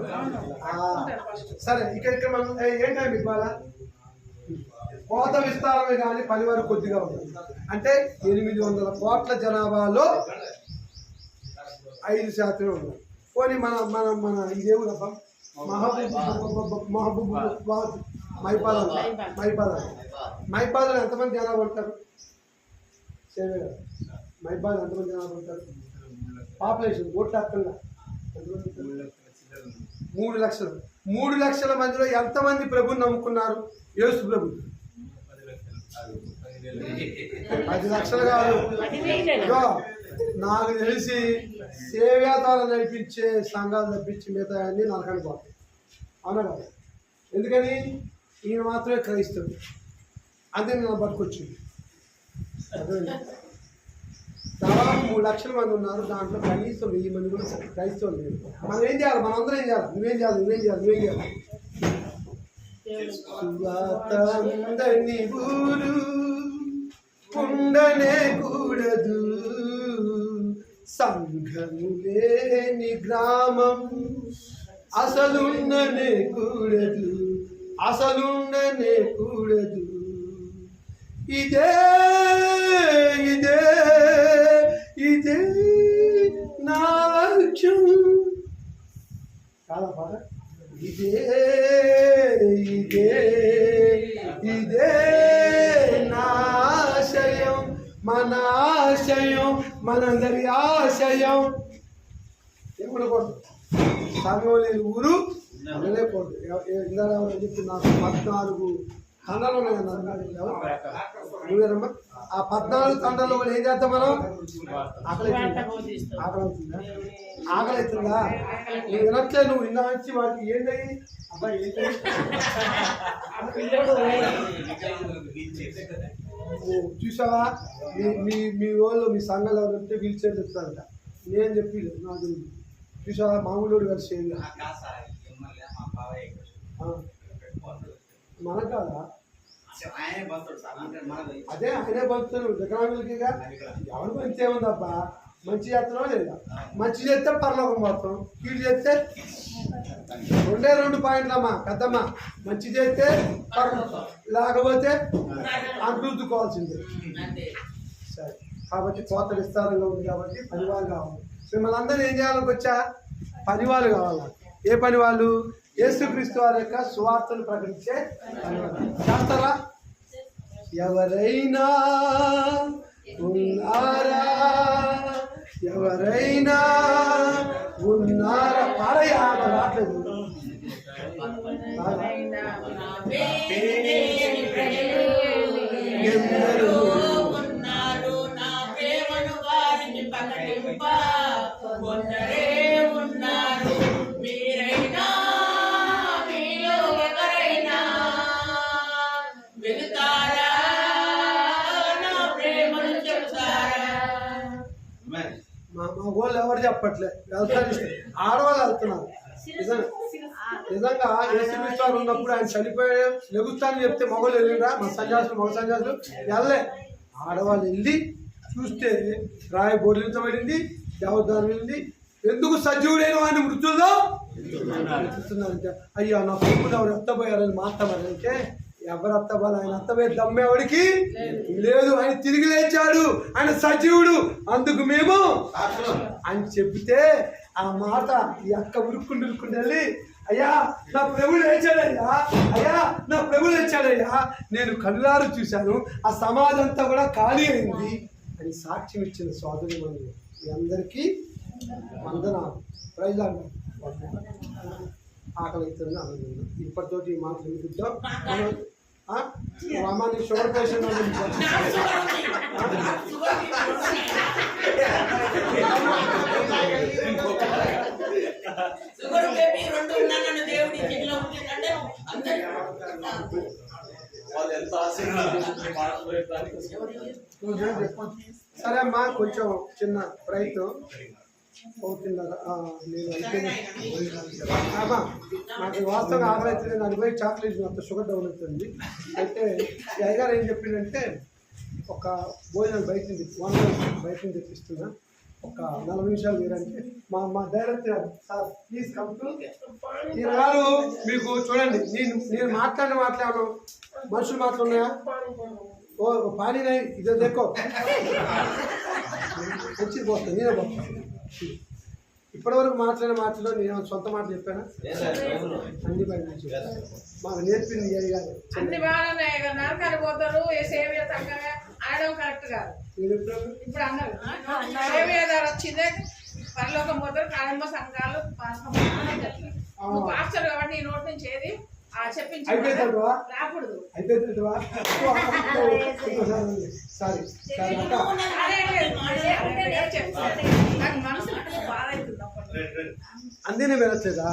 సరే, ఇక్కడ మనం ఏంటంటే ఇవాళ కోత విస్తారమే కానీ పని వరకు కొద్దిగా ఉంటుంది. అంటే 800 కోట్ల జనాభాలో 5% ఉన్నారు. పోనీ మన ఈ దేవుడు మైపాదలు ఎంతమంది జనాభా ఉంటారు? మైపాదలు ఎంతమంది జనాభా ఉంటారు? పాపులేషన్ ఓట్లు అర్థంగా 3 లక్షలు. 3 లక్షల మందిలో ఎంతమంది ప్రభుని నమ్ముకున్నారు? యేసు ప్రభు 10 లక్షలు కాదు. నాకు తెలిసి సేవ్యా ద్వారా నడిపించే సంఘాలు తప్పించి మిగతా అన్ని నరకానికి పోతాయి. అవునా కాదు? ఎందుకని? ఈయన మాత్రమే క్రైస్తవుడు, అంతే నేను బతుకొచ్చింది. దాదాపు 3 లక్షల మంది ఉన్నారు, దాంట్లో కనీసం 1000 మంది కూడా క్రైస్తవులు లేరు. మనం ఏం చేయాలి? మనం అందరం ఏం చేయాలి? నువ్వేం చేయాలి? అందరినీ ఊరు ఉండనే కూడదు, సంఘము లేని గ్రామం అసలుండనే కూడదు. ఇదే నా లక్ష్యం కాదా పాట? ఇదే నా ఆశయం, మన ఆశయం, మనందరి ఆశయం. ఏమనకూడదు, సంఘం లేని ఊరు అనలేకూడదు. ఇందాక చెప్పి నాకు 14 తండాలు ఉన్నాయన్నారు. నువ్వేనమ్మా ఆ 14 తండాల్లో కూడా ఏం చేస్తాం మనం? ఆకలి అవుతుందా? నువ్వు వినట్లే, నువ్వు విన్నా వచ్చి వాడికి ఏంటది అబ్బాయి ఏంటది చూసావా? మీ వాళ్ళు మీ సంఘాలు ఎవరు ఉంటే వీల్ చైర్ చెప్తారంట. నేను చెప్పి నాకు చూసావా? మామూలు కలిసి మన కాదా? అదే ఆయనే పంపుతారు వికలాంగులకిగా. ఎవరు మంచి ఏముందబ్బా? మంచి చేస్తున్నావా లేదా? మంచి చేస్తే పరలోకం పోతాం, కీడు చేస్తే 2 పాయింట్లమ్మా పెద్దమ్మా. మంచి చేస్తే లేకపోతే అంటుకోవాల్సిందే. సరే, కాబట్టి కోత విస్తారంగా ఉంది కాబట్టి పనివాళ్ళు కావాలి. మిమ్మల్ని అందరూ ఏం చేయాలని వచ్చా? పనివాళ్ళు కావాలి. ఏ పని వాళ్ళు? యేసుక్రీస్తు వారి యొక్క సువార్తను ప్రకటించే పనివాళ్ళు. చేస్తారా? ఎవరైనా ఉన్నారా? పారయ్యా రావట్లేదు. ఎందరో ఉన్నారు నా ప్రేమను వారిని ప్రకటింప, కొందరే ఉన్నారు. మీరైనా మీలో ఎవరైనా మగవాళ్ళు ఎవరు చెప్పట్లే వెళ్తారు, ఆడవాళ్ళు వెళ్తున్నారు. నిజంగా యేసుక్రీస్తు వారు ఉన్నప్పుడు ఆయన చనిపోయి లెగుస్తానని చెప్తే మగవాళ్ళు వెళ్ళిరా, మగ సన్యాసులు వెళ్ళలే. ఆడవాళ్ళు వెళ్ళి చూస్తే రాయ బోర్లించబడింది, దేవదానం వెళ్ళింది. ఎందుకు సజీవుడైన వాడిని మృతుల్లో చూస్తున్నారంటే, అయ్యా నా కొడుకుని ఎవరు ఎత్తపోయారని మాట్లాడారంటే, ఎవరు ఎత్తబాలి? ఆయన ఎత్తపోయే దమ్మేవాడికి లేదు, ఆయన తిరిగి లేచాడు, ఆయన సజీవుడు, అందుకు మేము అని చెబితే ఆ మాట ఈ అక్క ఉరుక్కుంటూ వెళ్ళి, అయ్యా నా ప్రభువు లేచాడయ్యా, అయ్యా నా ప్రభువు లేచాడయ్యా, నేను కళ్ళారు చూశాను, ఆ సమాజం అంతా కూడా ఖాళీ అయింది అని సాక్ష్యం ఇచ్చిన సోదరి మనులు మీ అందరికీ వందనాలు. ప్రైజ్లాడు. ఆకలి అవుతుంది అనుకుందాం. ఇప్పటితోటి ఈ మాటలు వినిపిద్దాం. అమ్మ నీ షుగర్ పేషెంట్ సరే అమ్మా, కొంచెం చిన్న ప్రయత్నం అవుతుందా? నేను అమ్మా నాకు వాస్తవంగా ఆకలి అవుతుంది, నేను అనిపోయి చాక్లెట్ అంత షుగర్ డౌన్ అవుతుంది. అయితే ఈ అయ్యగారు ఏం చెప్పిందంటే, ఒక భోజనం బయట నుంచి తెప్పిస్తున్నా, ఒక 40 నిమిషాలు మీరంటే మా director sir please come to గారు. మీకు చూడండి, నేను మాట్లాడిన మాట్లాడను, మనుషులు మాట్లాడున్నాయా? ఓ పానీ నై ఇదే దేకో వచ్చి పోతాను, నేనే పోతాను. ఇప్పటివరకు మాట్లాడిన మాటలో నేను సొంత మాట చెప్పానా? అన్ని బయట నుంచి మాకు నేర్పింది గారు. అన్ని బాగానే నరకాలు పోతారు, సేవ చక్కగా ఆడడం కరెక్ట్ కాదు. ఇప్పుడు అన్నారు సేవేదారు వచ్చిందే పరలోకం పోతారు, కాళంబ సంఘాలు నువ్వు పాస్టర్ కాబట్టి నీ నోటి నుంచి ఏది చెప్పించు రాకూడదు. నాకు మనసు బాధ అవుతుంది. అందినే వెళ్ళట్లేదా?